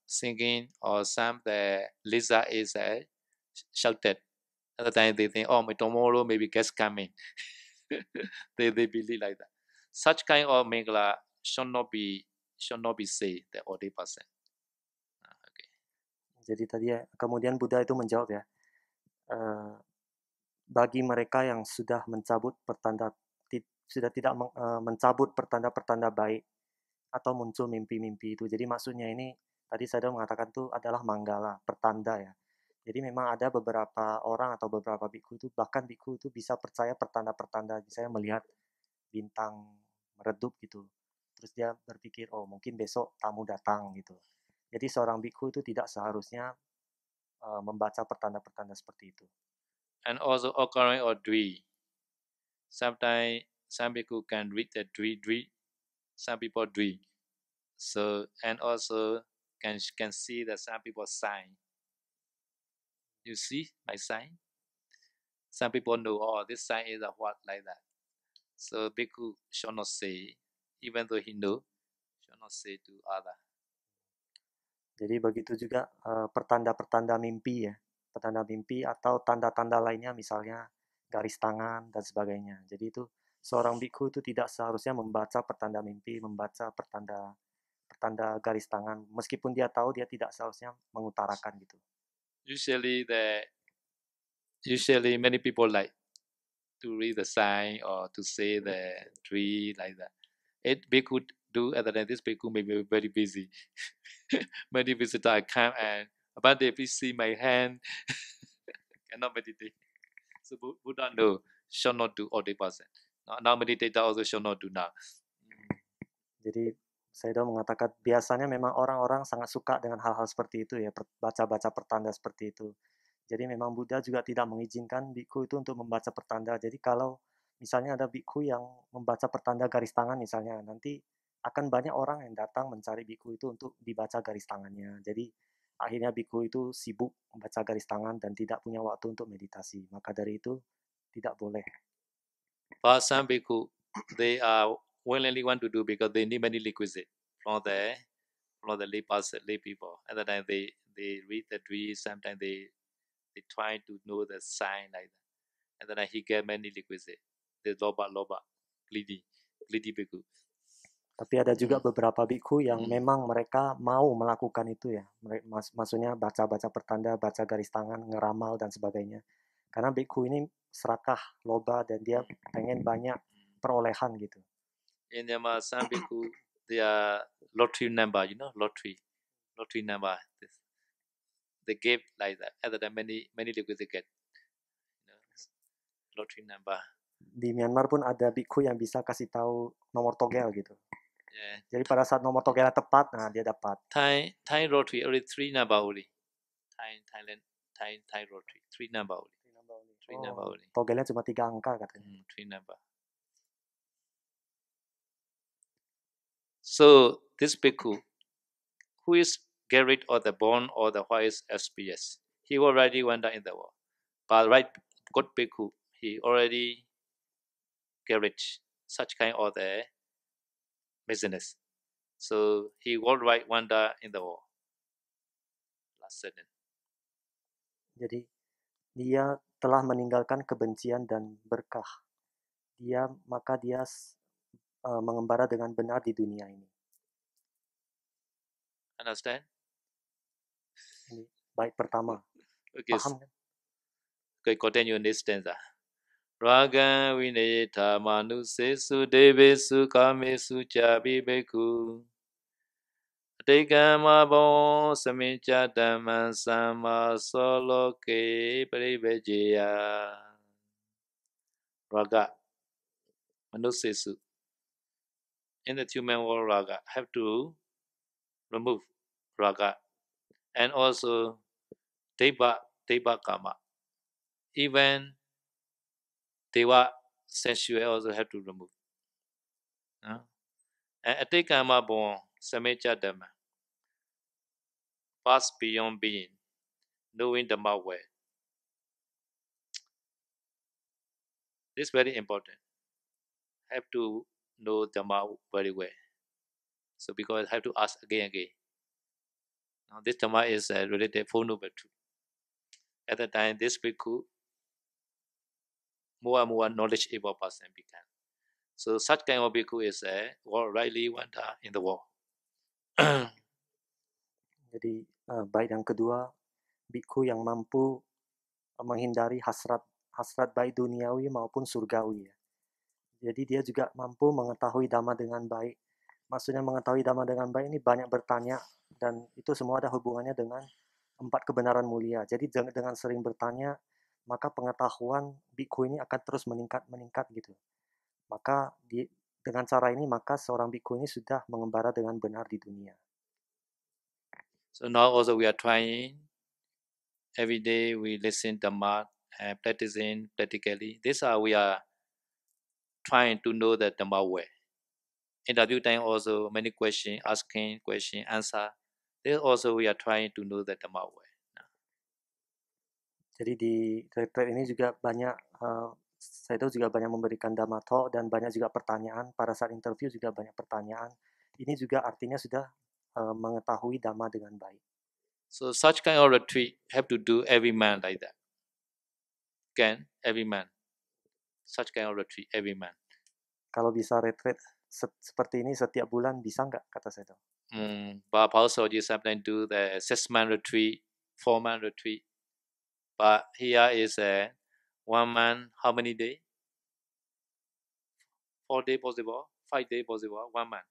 singing, or some the Lisa is shouted. At the time they think, oh, tomorrow maybe guests coming. they believe like that. Such kind of Mangala should not be said the other person. Okay. Jadi tadi ya, kemudian Buddha itu menjawab ya, bagi mereka yang sudah mencabut sudah tidak mencabut pertanda-pertanda baik atau muncul mimpi-mimpi itu. Jadi maksudnya ini tadi saya sudah mengatakan itu adalah manggala, pertanda ya. Jadi memang ada beberapa orang atau beberapa bikku itu, bahkan bikku itu bisa percaya pertanda-pertanda, misalnya melihat bintang meredup gitu. Terus dia berpikir, oh mungkin besok tamu datang gitu. Jadi seorang bikku itu tidak seharusnya membaca pertanda-pertanda seperti itu. And also occurring or Dwi. Sometimes some people can read the Dwi. Some people Dwi. So and also can see that some people sign. You see my sign? Some people know, oh, this sign is a what like that. So bhikkhu should not say, even though he know, should not say to other. Jadi begitu juga pertanda-pertanda mimpi ya, pertanda mimpi atau tanda-tanda lainnya, misalnya garis tangan dan sebagainya. Jadi itu seorang bhikkhu itu tidak seharusnya membaca pertanda mimpi, membaca pertanda garis tangan, meskipun dia tahu dia tidak seharusnya mengutarakan gitu. Usually many people like to read the sign or to say the tree like that. It bhikkhu do at the time. This bhikkhu may be very busy. Many visitors come and but they please see my hand. Cannot meditate. So Buddha no should not do all the person. Now meditator also should not do now. Jadi saya sudah mengatakan biasanya memang orang-orang sangat suka dengan hal-hal seperti itu ya, baca-baca pertanda seperti itu. Jadi memang Buddha juga tidak mengizinkan bikku itu untuk membaca pertanda. Jadi kalau misalnya ada bikku yang membaca pertanda garis tangan misalnya, nanti akan banyak orang yang datang mencari bikku itu untuk dibaca garis tangannya. Jadi akhirnya bikku itu sibuk membaca garis tangan dan tidak punya waktu untuk meditasi. Maka dari itu tidak boleh. But some bhikkhu, they are willingly want to do because they need many requisites from the lay people. At the time they read the tree. Sometimes they try to know the sign like that. And then he get many requisites. The loba, greedy bhikkhu. Tapi ada juga beberapa bikku yang memang mereka mau melakukan itu ya. Maksudnya baca-baca pertanda, baca garis tangan, ngeramal dan sebagainya. Karena bikku ini serakah, loba, dan dia pengen banyak perolehan gitu. In Myanmar, some bhikkhu, they are lottery number, lottery number. They give like that. At the time, many requisites get, lottery number. Di Myanmar pun ada bikku yang bisa kasih tahu nomor togel gitu. Yeah. Jadi pada saat nomor togelnya tepat, nah dia dapat. Thai lottery only 3 number only. Thai lottery 3 number only. 3 number only. Togelnya cuma 3 angka katanya. 3 number. So this bhikkhu, who is get rid of the bone or the white SPS, he already went in the world. But right good bhikkhu, he already get rid such kind of the business. So he worldwide wander in the world. Last sentence. Jadi dia telah meninggalkan kebencian dan berkah. Maka dia mengembara dengan benar di dunia ini. Understand? Ini baik pertama. Okay. Paham kan? Okay, continue next stanza. Raga vineta manusesu devesu kamesu chabi beku Atikama bon samicha dhamma sama soloke paribhajaya. Raga, manusesu. In the human world, raga have to remove raga, and also deva kama. Even deva sensual also have to remove. And atikama bon samicha dhamma, pass beyond being, knowing Dhamma well. This is very important. Have to know Dhamma very well. So because I have to ask again and again. Now this Dhamma is related Four Noble Truth. At the time, this bhikkhu more and more knowledgeable person became. So such kind of bhikkhu is rightly wonder in the world. Jadi bait yang kedua, biku yang mampu menghindari hasrat baik duniawi maupun surgawi ya. Jadi dia juga mampu mengetahui dhamma dengan baik. Maksudnya mengetahui dhamma dengan baik ini banyak bertanya dan itu semua ada hubungannya dengan 4 kebenaran mulia. Jadi dengan sering bertanya, maka pengetahuan biku ini akan terus meningkat gitu. Maka dengan cara ini maka seorang biku ini sudah mengembara dengan benar di dunia. So now also we are trying. Every day we listen Dhamma and practicing practically. This we are trying to know the Dhamma way. Interview time also many questions, asking question, answer. This also we are trying to know the Dhamma way. Jadi di retreat ini juga banyak, saya tahu juga banyak memberikan Dhamma talk dan banyak juga pertanyaan. Pada saat interview juga banyak pertanyaan. Ini juga artinya sudah mengetahui Dhamma dengan baik. So such kind of retreat have to do every man like that. Can every man. Such kind of retreat every man. Kalau bisa retreat seperti ini setiap bulan bisa nggak, kata saya tahu. But also you sometimes do the 6-month retreat, 4-month retreat. But here is 1 month, how many days? 4 days possible, 5 days possible, 1 month.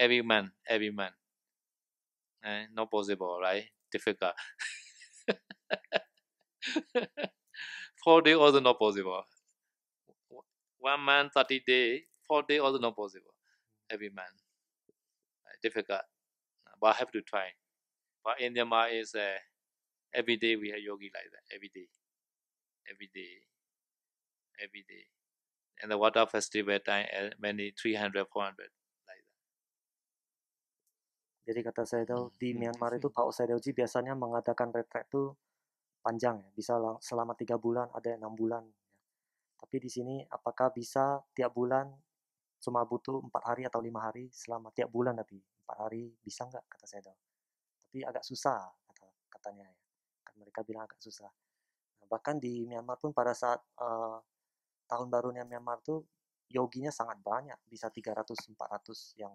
Every month. Not possible, right? Difficult. 4 days also not possible. 1 month, 30 days, 4 days also not possible. Every month. Difficult. But I have to try. But in Myanmar is every day we have yogi like that. Every day. And the water festival time many 300, 400 like that. Jadi kata saya tahu di Myanmar itu Pak Usaidoji biasanya mengadakan retreat itu panjang ya, bisa selama 3 bulan, ada 6 bulan. Tapi di sini apakah bisa tiap bulan cuma butuh 4 hari atau 5 hari selama tiap bulan, tapi 4 hari bisa nggak, kata saya tahu. Tapi agak susah katanya ya. Kan mereka bilang agak susah. Nah, bahkan di Myanmar pun pada saat tahun barunya Myanmar tuh yoginya sangat banyak, bisa 300-400 yang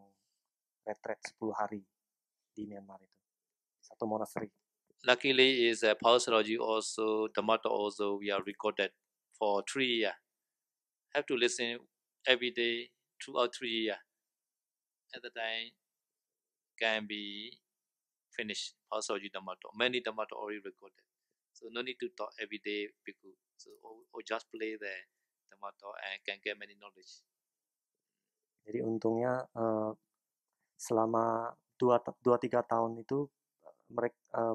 retreat 10 hari di Myanmar itu. Satu monastery. Luckily is Pausalogy also, Dhammato also we are recorded for 3 years. Have to listen every day throughout 3 years. At the time can be finished. Pausalogy Dhammato. Many Dhammato already recorded. So no need to talk every day bhikkhu. So or just play the Dhammato and can get many knowledge. Jadi untungnya selama 2-3 tahun itu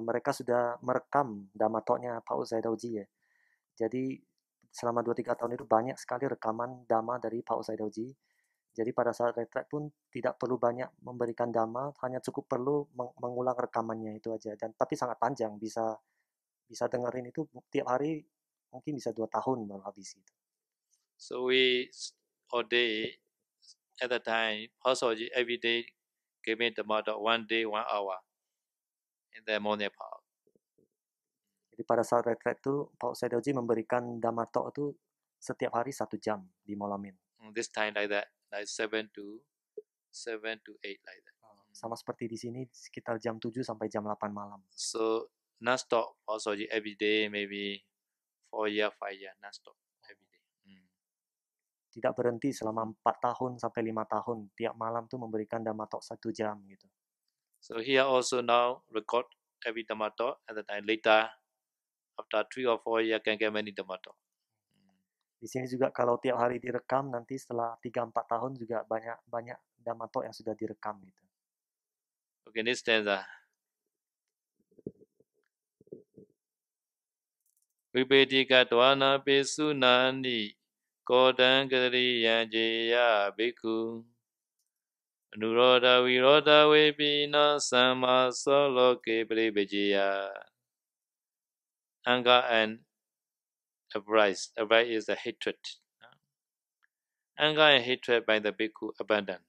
mereka sudah merekam Dhammatoknya Pak Usaidoji ya. Jadi selama 2-3 tahun itu banyak sekali rekaman Dhamma dari Pak Usaidoji. Jadi pada saat retreat pun tidak perlu banyak memberikan Dhamma, hanya cukup perlu mengulang rekamannya itu aja. Dan tapi sangat panjang, bisa dengerin itu tiap hari mungkin bisa 2 tahun baru habis itu. So we all day at the time Pausalogy every day giving Dhammato 1 day 1 hour in the morning part. Jadi pada saat retreat itu Pak Usaidoji memberikan Dhamma talk itu setiap hari 1 jam di Molamin. This time like that, like 7 to 8 like that. Sama seperti di sini sekitar jam 7 sampai jam 8 malam. So non-stop also every day maybe 4 years, 5 years non-stop every day. Tidak berhenti selama 4 tahun sampai 5 tahun tiap malam tuh memberikan Dhamma talk 1 jam gitu. So here also now record every Dhamma talk, and then later after 3 or 4 years can get many Dhamma talk. Di sini juga kalau tiap hari direkam, nanti setelah 3-4 tahun juga banyak dhammato yang sudah direkam gitu. Okay, next stanza. Vipetika dvana pesunani kodan kadriyan jeya bhikkhu anuroda viroda vepina samma soloke paribejeya. Anger and avarice. Avarice is a hatred. Anger and hatred by the bhikkhu abandon.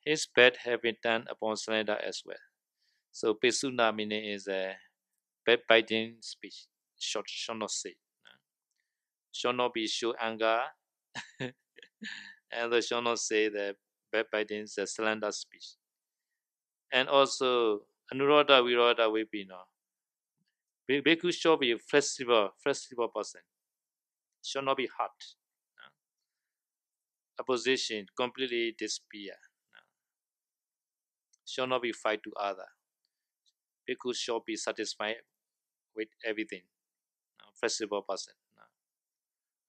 His bad have been done upon surrender as well. So pesuna meaning is a backbiting speech. Shall not say. Shall not be show anger and shall not say the backbiting, the slander speech. And also anuroda viroda vipina. Bhikkhu shall be flexible person. Shall not be hard. Opposition completely disappear. Shall not be fight to other. Bhikkhu shall be satisfied with everything. Flexible person.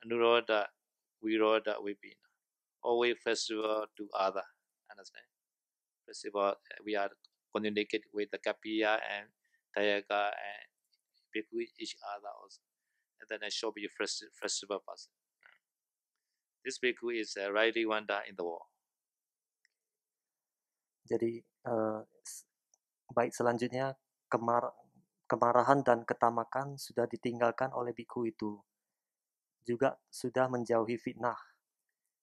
Anuroda viroda vipina. Always flexible to other. Understand? Flexible. We are communicate with the Kapiya and Tayaka and Bhikkhu each other also. And then I shall be a flexible person. This bhikkhu is a rightly wonder in the world. Jadi bait selanjutnya, kemarahan dan ketamakan sudah ditinggalkan oleh biku itu. Juga sudah menjauhi fitnah.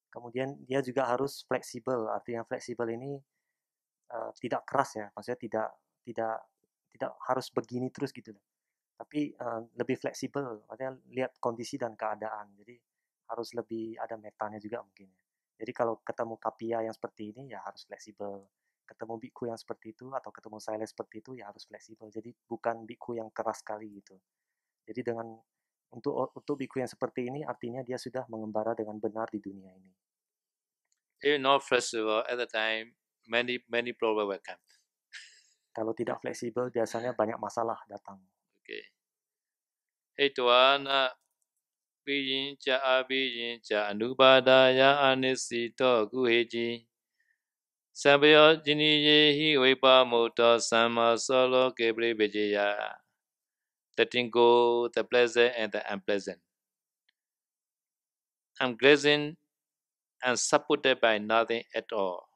Kemudian dia juga harus fleksibel. Artinya fleksibel ini tidak keras ya, maksudnya tidak harus begini terus gitu. Tapi lebih fleksibel, artinya lihat kondisi dan keadaan. Jadi harus lebih ada metanya juga mungkin. Jadi kalau ketemu kapia yang seperti ini ya harus fleksibel. Ketemu biku yang seperti itu atau ketemu sile seperti itu ya harus fleksibel. Jadi bukan biku yang keras sekali gitu. Jadi dengan untuk biku yang seperti ini artinya dia sudah mengembara dengan benar di dunia ini. If not flexible at the time, many problems will come. Kalau tidak fleksibel biasanya banyak masalah datang. Okay. Hetwana Vijincha abhijincha anubadaya anisito guheji Sabyo jiniyehi vipamuta sama solo kebre bejeya. Letting go the pleasant and the unpleasant. Unpleasant and supported by nothing at all.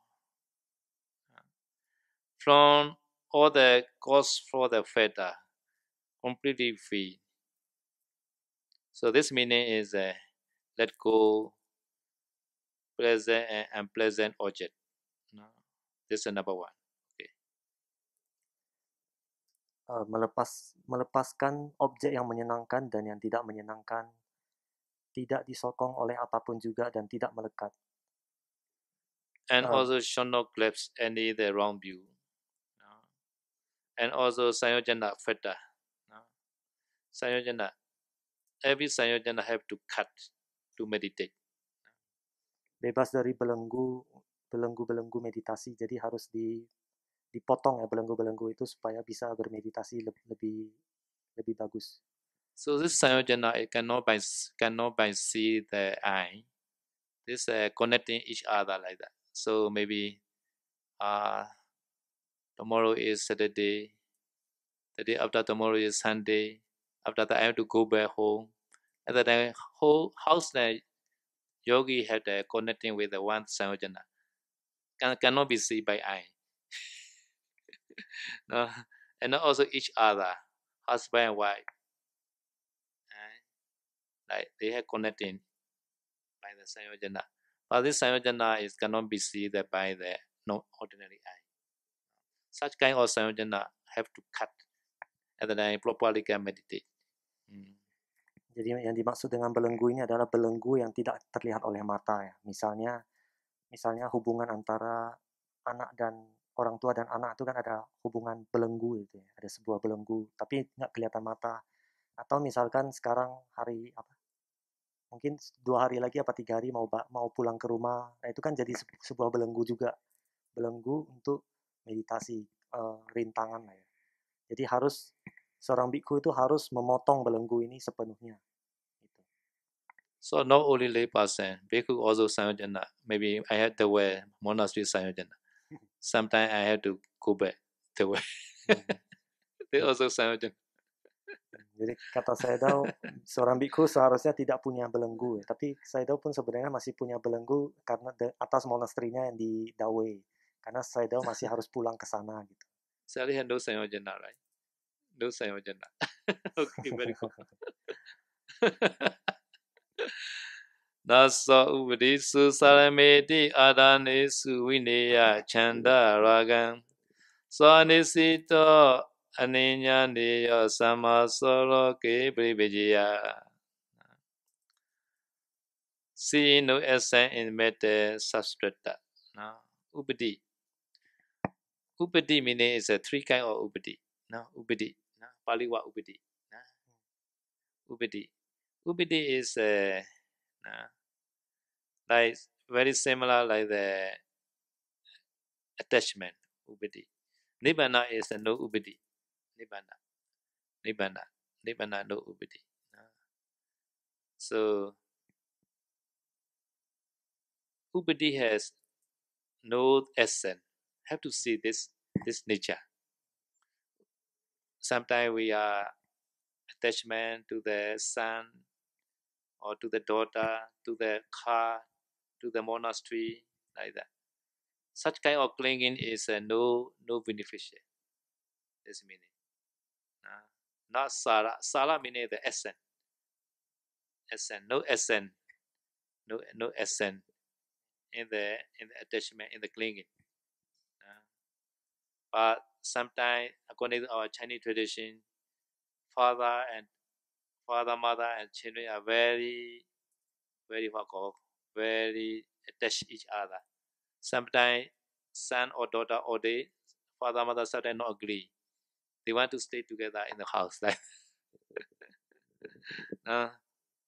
From all the cause for the fetter, completely free. So this meaning is let go pleasant and unpleasant object. This is number one. Okay. Melepaskan objek yang menyenangkan dan yang tidak menyenangkan, tidak disokong oleh apapun juga dan tidak melekat. And also shall not grasp any the wrong view. And also Sayojana Feta. Sayojana. Every Sayojana have to cut to meditate. Bebas dari belenggu meditasi, jadi harus dipotong ya belenggu itu supaya bisa bermeditasi lebih bagus. So this Sayojana it cannot by see the eye. This connecting each other like that. So maybe tomorrow is Saturday. The day after tomorrow is Sunday. After that, I have to go back home. And then the whole house that yogi had connecting with the one Sayojana cannot be seen by eye. No? And also each other, husband and wife. Like they have connecting by the Sayojana. But this Sayojana cannot be seen by the ordinary eye. Such kind of Sayojana have to cut and then properly can meditate. Jadi yang dimaksud dengan belenggu ini adalah belenggu yang tidak terlihat oleh mata ya. Misalnya hubungan antara anak dan orang tua dan anak itu kan ada hubungan belenggu itu ya. Ada sebuah belenggu tapi nggak kelihatan mata. Atau misalkan sekarang hari mungkin 2 hari lagi apa 3 hari mau pulang ke rumah. Nah, itu kan jadi sebuah belenggu juga. Belenggu untuk meditasi rintangan lah ya. Jadi harus seorang biku itu harus memotong belenggu ini sepenuhnya. Gitu. So not only lay person, bhikkhu also Sayojana. Maybe I had the way monastery Sayojana. Sometimes I have to go back the way. They also Sayojana. Jadi kata Sayadaw, seorang biku seharusnya tidak punya belenggu, ya. Tapi Sayadaw pun sebenarnya masih punya belenggu karena atas monastrinya yang di Dawei. Karena Sayadaw masih harus pulang ke sana gitu. Sally had no Sayojana, right? No Sayojana. Okay, very good. Nasa ubadi susarameti adane suvineya chanda ragam swanisito aninya neya samasoro ke privijaya. See no essence in matter substrata. No, ubadi. Ubadi meaning is a three kind of ubadi. No, ubadi. No, Pali wa ubadi. No, ubadi. Ubadi is like very similar like the attachment. Ubadi. Nibbana is a no ubadi. Nibbana. Nibbana. Nibbana no ubadi. No. So ubadi has no essence. Have to see this nature. Sometimes we are attachment to the son or to the daughter, to the car, to the monastery, like that. Such kind of clinging is no beneficial. This meaning. Not sara. Sara meaning the essence. Essence. No essence. No essence in the attachment, in the clinging. But sometimes, according to our Chinese tradition, father, mother, and children are very attached each other. Sometimes son or daughter or they, father, mother, sometimes not agree. They want to stay together in the house. Like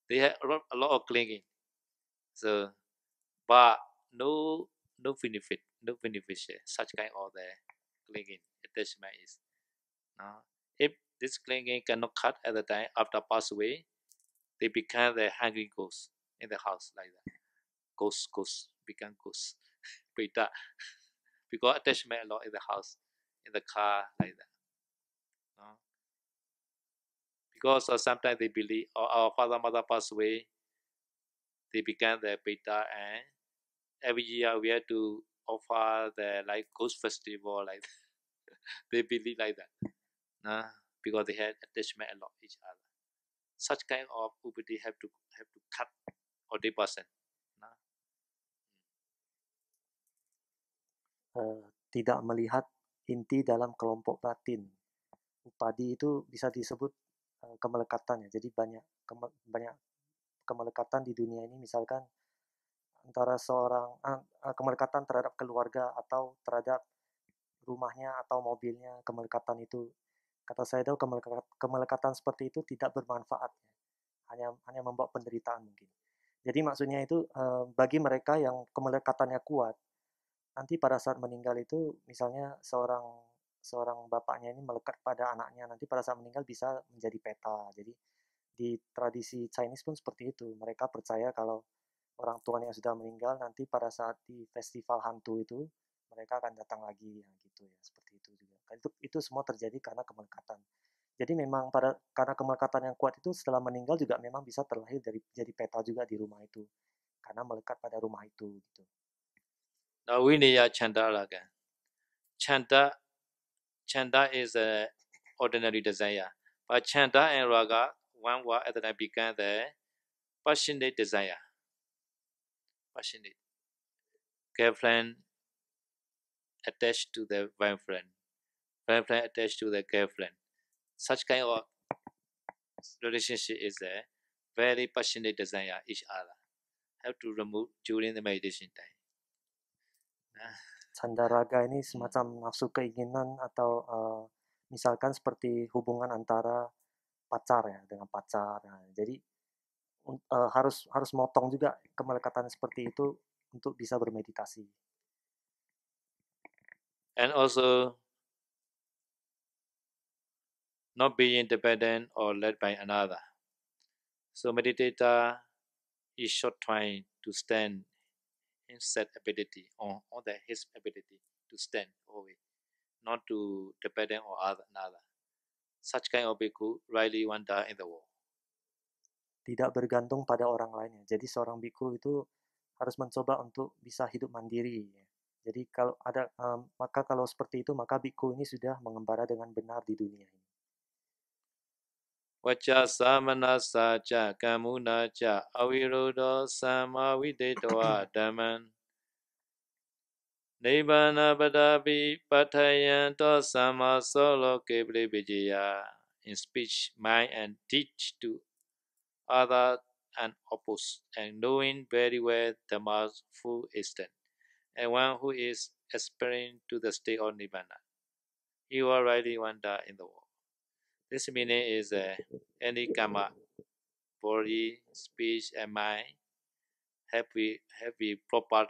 they have a lot of clinging. So, but no benefit, no beneficial. Such kind of the clinging attachment is. If this clinging cannot cut at the time after pass away, they become the hungry ghosts in the house like that. Ghosts become ghosts. Beta. Because attachment a lot in the house, in the car like that. Because sometimes they believe our father mother passed away, they become the beta, and every year we have to offer the like ghost festival like that. They believe like that. Because they had attachment a lot each other. Such kind of ubadi have to cut or deposit. Tidak melihat inti dalam kelompok batin. Upadi itu bisa disebut kemelekatan ya. Jadi banyak kemelekatan di dunia ini, misalkan antara seorang kemelekatan terhadap keluarga atau terhadap rumahnya atau mobilnya, kemelekatan itu, kata saya tahu, kemelekatan seperti itu tidak bermanfaat ya. Hanya membawa penderitaan mungkin. Jadi maksudnya itu bagi mereka yang kemelekatannya kuat, nanti pada saat meninggal itu, misalnya seorang bapaknya ini melekat pada anaknya, nanti pada saat meninggal bisa menjadi peta. Jadi di tradisi Chinese pun seperti itu. Mereka percaya kalau orang tuanya sudah meninggal, nanti pada saat di festival hantu itu mereka akan datang lagi, ya, gitu ya, seperti itu juga. Itu semua terjadi karena kemelekatan. Jadi memang karena kemelekatan yang kuat itu setelah meninggal juga memang bisa terlahir dari jadi peta juga di rumah itu, karena melekat pada rumah itu gitu. Now we need chanda again. Chanda is a ordinary desire, but chanda and raga one word at the time become the passionate desire. Passionate. Girlfriend attached to the boyfriend. Boyfriend attached to the girlfriend. Such kind of relationship is a very passionate desire each other. Have to remove during the meditation time. Candaraga ini semacam nafsu keinginan atau misalkan seperti hubungan antara pacar ya dengan pacar. Nah, jadi harus motong juga kemelekatan seperti itu untuk bisa bermeditasi. And also not being dependent or led by another. So meditator is short trying to stand his set ability on his ability to stand always, not to dependent or another. Such kind of bhikkhu rightly wander in the world. Tidak bergantung pada orang lainnya. Jadi seorang biku itu harus mencoba untuk bisa hidup mandiri. Jadi maka kalau seperti itu maka biku ini sudah mengembara dengan benar di dunia ini. Vacha samana sacha kamuna cha avirodo samavitetoa dhaman Nibbana padapi patayanto sama solo keble vijaya in speech, mind, and teach to other and oppose, and knowing very well Dhamma's full extent, and one who is aspiring to the state of Nibbana. You are rightly wander in the world. This meaning is any karma, body, speech, and mind have we proper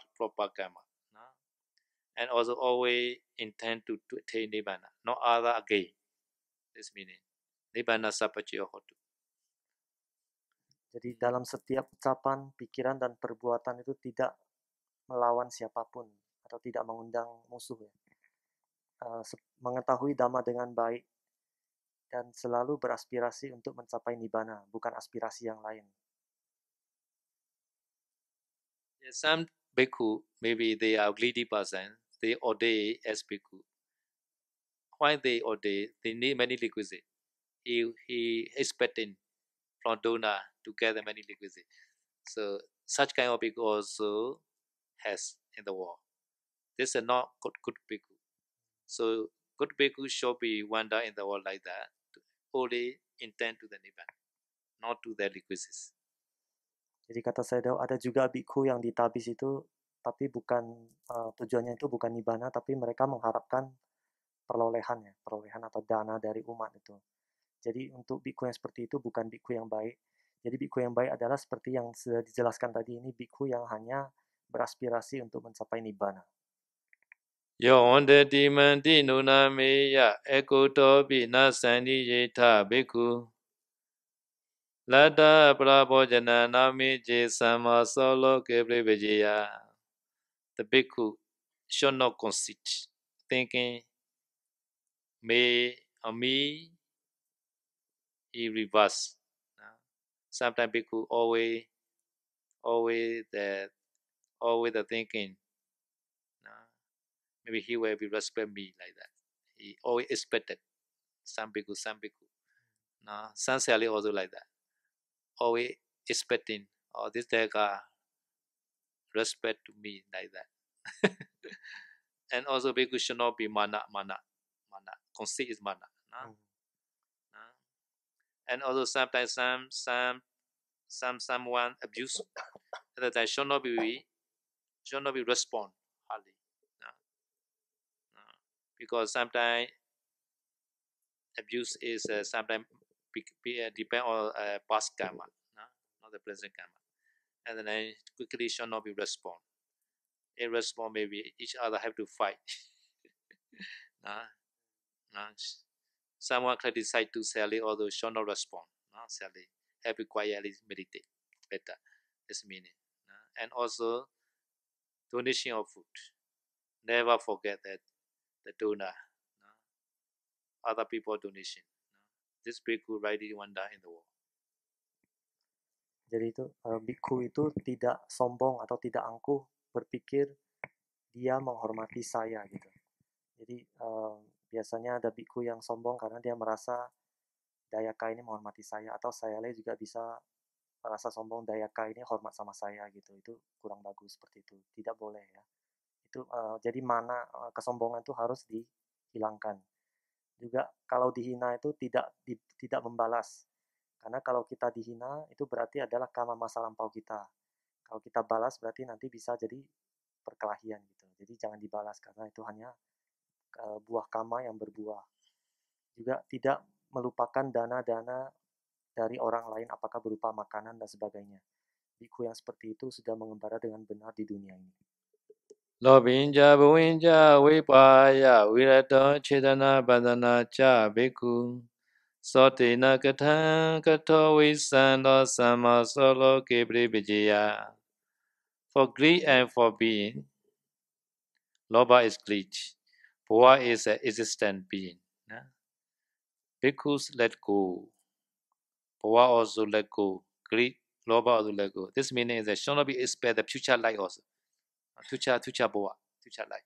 karma. No? And also always intend to attain Nibbana, no other again. This meaning. Nibbana sapaciyo hotu. Jadi dalam setiap ucapan, pikiran, dan perbuatan itu tidak melawan siapapun atau tidak mengundang musuh. Ya. Mengetahui Dhamma dengan baik dan selalu beraspirasi untuk mencapai Nibbana, bukan aspirasi yang lain. Yes, some bhikkhu, maybe they are greedy person, they ordain as bhikkhu. Why they ordain? They need many requisites. He expecting from donor to gather many requisites. So such kind of bhikkhu also has in the world. This is not good bhikkhu. So good bhikkhu should be wander in the world like that, only intend to the Nibbana, not to the requisites. Jadi kata Sayadaw, ada juga bhikkhu yang ditabis itu, tapi bukan tujuannya itu bukan Nibbana, tapi mereka mengharapkan perolehan atau dana dari umat itu. Jadi untuk bhikkhu yang seperti itu bukan bhikkhu yang baik. Jadi bhikkhu yang baik adalah seperti yang sudah dijelaskan tadi ini, bhikkhu yang hanya beraspirasi untuk mencapai Nibbana. Yonde dimanti nunameya ekoto bina sandi yeta bhikkhu Lada prabhojana nami je sama solo kebre vijaya. The bhikkhu should not conceit, thinking me he reverse. Sometimes bhikkhu always the thinking. Maybe he will be respect me like that. He always expected some bhikkhu. Sincerely also like that. Always expecting, this Deka respect to me like that. And also bhikkhu should not be mana. Conceit is mana. And also sometimes someone abuse that I should not be respond hardly. Because sometimes abuse is sometimes depend on past karma, not the present karma. And then I quickly should not be respond. In response, maybe each other have to fight. Someone criticize too sadly, although should not respond. Sadly, have to quietly meditate better. This meaning. And also donation of food. Never forget that the donor, other people donation. This bhikkhu rightly wander in the world. Jadi itu bhikkhu itu tidak sombong atau tidak angkuh berpikir dia menghormati saya gitu. Jadi biasanya ada bhikkhu yang sombong karena dia merasa Dayaka ini menghormati saya, atau saya juga bisa merasa sombong Dayaka ini hormat sama saya gitu. Itu kurang bagus seperti itu. Tidak boleh ya. Itu jadi mana kesombongan itu harus dihilangkan. Juga kalau dihina itu tidak membalas. Karena kalau kita dihina itu berarti adalah karma masa lampau kita. Kalau kita balas berarti nanti bisa jadi perkelahian gitu. Jadi jangan dibalas karena itu hanya buah karma yang berbuah. Juga tidak melupakan dana-dana dari orang lain, apakah berupa makanan dan sebagainya. Bhikkhu yang seperti itu sudah mengembara dengan benar di dunia ini. Lobinja Buinja Vipaya Virato Chedana Badana Cha Bhikkhu Sotina Katha Kato Visando Sama Solo Kibri Vijaya. For greed and for being, Loba is greed. Bhava is an existent being. Bhikkhus let go. Bhava also let go. Greed, Loba also let go. This meaning is that shall not be expect the future life also. Future Bhava, future life.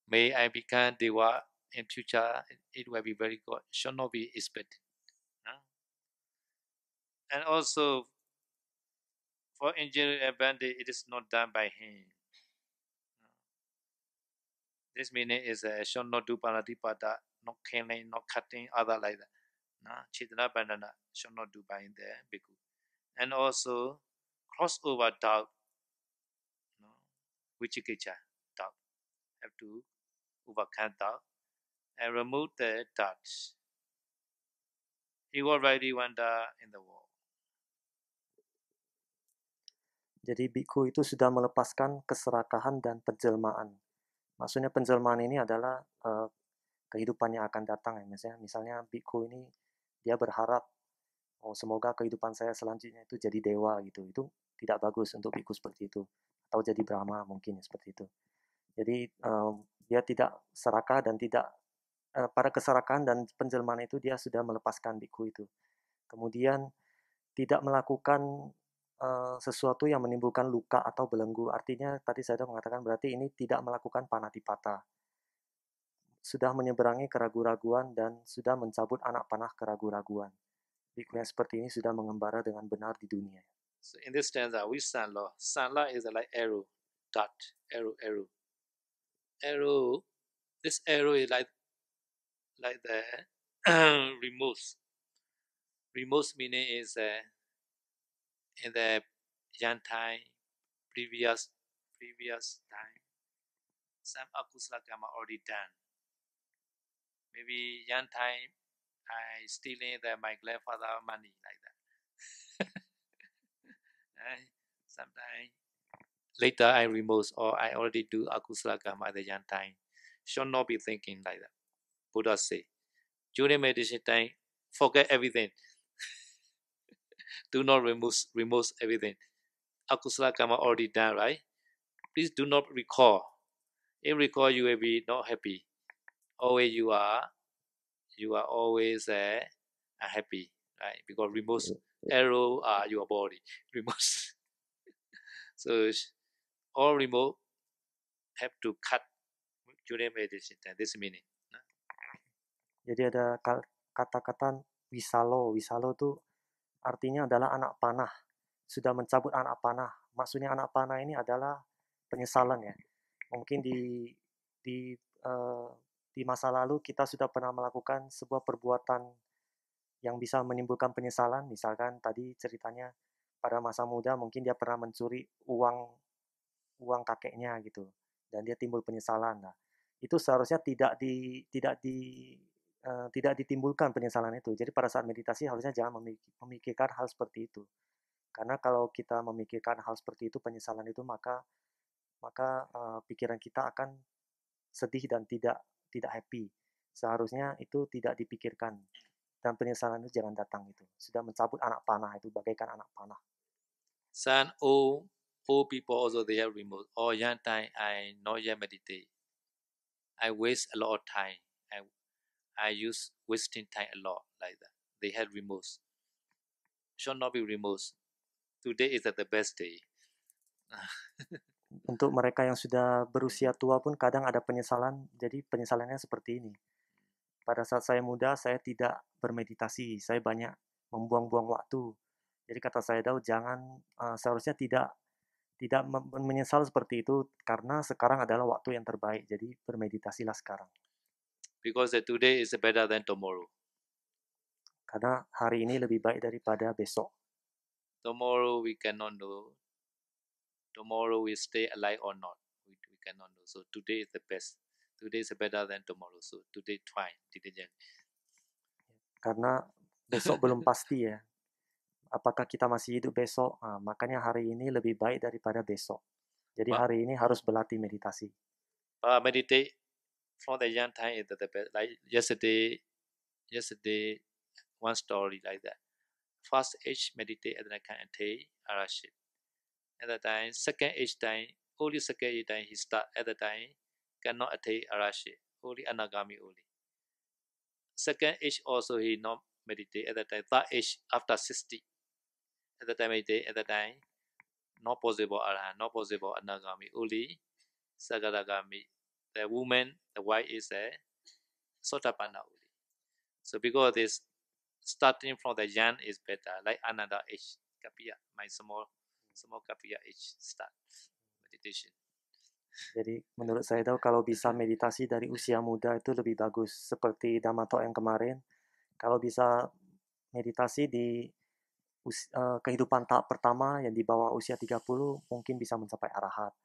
May I become Deva in future, it will be very good. Shall not be expected. And also, for injury and bandit, it is not done by him. This meaning is shall not do panatipada, not killing, not cutting, other like that. Chitana bandana shall not do by the bhikkhu. And also, crossover doubt, vichikicha, doubt. Have to overcome doubt and remove the doubts. He already wander in the world. Jadi biku itu sudah melepaskan keserakahan dan penjelmaan. Maksudnya penjelmaan ini adalah kehidupan yang akan datang ya. Misalnya biku ini dia berharap semoga kehidupan saya selanjutnya itu jadi dewa gitu. Itu tidak bagus untuk biku seperti itu. Atau jadi Brahma mungkin seperti itu. Jadi dia tidak serakah dan tidak pada keserakahan dan penjelmaan itu dia sudah melepaskan biku itu. Kemudian tidak melakukan sesuatu yang menimbulkan luka atau belenggu. Artinya tadi saya sudah mengatakan berarti ini tidak melakukan panatipata. Sudah menyeberangi keraguan-raguan dan sudah mencabut anak panah keraguan-raguan. Biku yang seperti ini sudah mengembara dengan benar di dunia. So in this stanza, we sanla. Sanla is like arrow, dot, arrow. Arrow. This arrow is like the remorse. Remorse meaning is in the young time, previous time, some akusala karma already done. Maybe young time, I stealing my grandfather money like that. Sometimes later I remorse or I already do akusala karma at the young time. Should not be thinking like that. Buddha say, during meditation time, forget everything. Do not remorse everything. Akusala karma already done, right? Please do not recall. If recall, you will be not happy. Always you are always unhappy, right? Because remorse arrow are your body. Remorse. So all remorse have to cut during meditation. This meaning. Jadi ada kata-kata wisalo. Wisalo itu artinya adalah anak panah. Sudah mencabut anak panah. Maksudnya anak panah ini adalah penyesalan ya. Mungkin di masa lalu kita sudah pernah melakukan sebuah perbuatan yang bisa menimbulkan penyesalan. Misalkan tadi ceritanya pada masa muda mungkin dia pernah mencuri uang kakeknya gitu dan dia timbul penyesalan. Nah, itu seharusnya tidak ditimbulkan penyesalan itu. Jadi pada saat meditasi harusnya jangan memikirkan hal seperti itu. Karena kalau kita memikirkan hal seperti itu, penyesalan itu, maka pikiran kita akan sedih dan tidak happy. Seharusnya itu tidak dipikirkan. Dan penyesalan itu jangan datang itu. Sudah mencabut anak panah itu, bagaikan anak panah. Some old people also they have remote. Or young time I not yet meditate. I waste a lot of time. I use wasting time a lot like that. They had remorse. Should not be remorse. Today is the best day. Untuk mereka yang sudah berusia tua pun kadang ada penyesalan. Jadi penyesalannya seperti ini. Pada saat saya muda, saya tidak bermeditasi. Saya banyak membuang-buang waktu. Jadi kata saya tahu seharusnya tidak menyesal seperti itu karena sekarang adalah waktu yang terbaik. Jadi bermeditasilah sekarang. Because today is better than tomorrow. Karena hari ini lebih baik daripada besok. Tomorrow we cannot know. Tomorrow we stay alive or not. We cannot know. So today is the best. Today is better than tomorrow. So today try. Karena besok belum pasti ya. Apakah kita masih hidup besok? Makanya hari ini lebih baik daripada besok. Jadi hari ini harus berlatih meditasi. Meditate from the young time is the best. Like yesterday, one story like that. First age meditate at the can attain arashit. At the time, second age time, only second age time he start at the time cannot attain arashit. Only anagami only. Second age also he not meditate at the time. Third age after 60. At the time meditate at the time not possible arahant, not possible anagami only sagadagami. The woman, the wife is a sotapanna only. So because this starting from the young is better, like another age, kapiya, my small kapiya age start meditation. Jadi menurut saya tahu kalau bisa meditasi dari usia muda itu lebih bagus. Seperti Damato yang kemarin, kalau bisa meditasi di kehidupan tahap pertama yang di bawah usia 30 mungkin bisa mencapai arahat.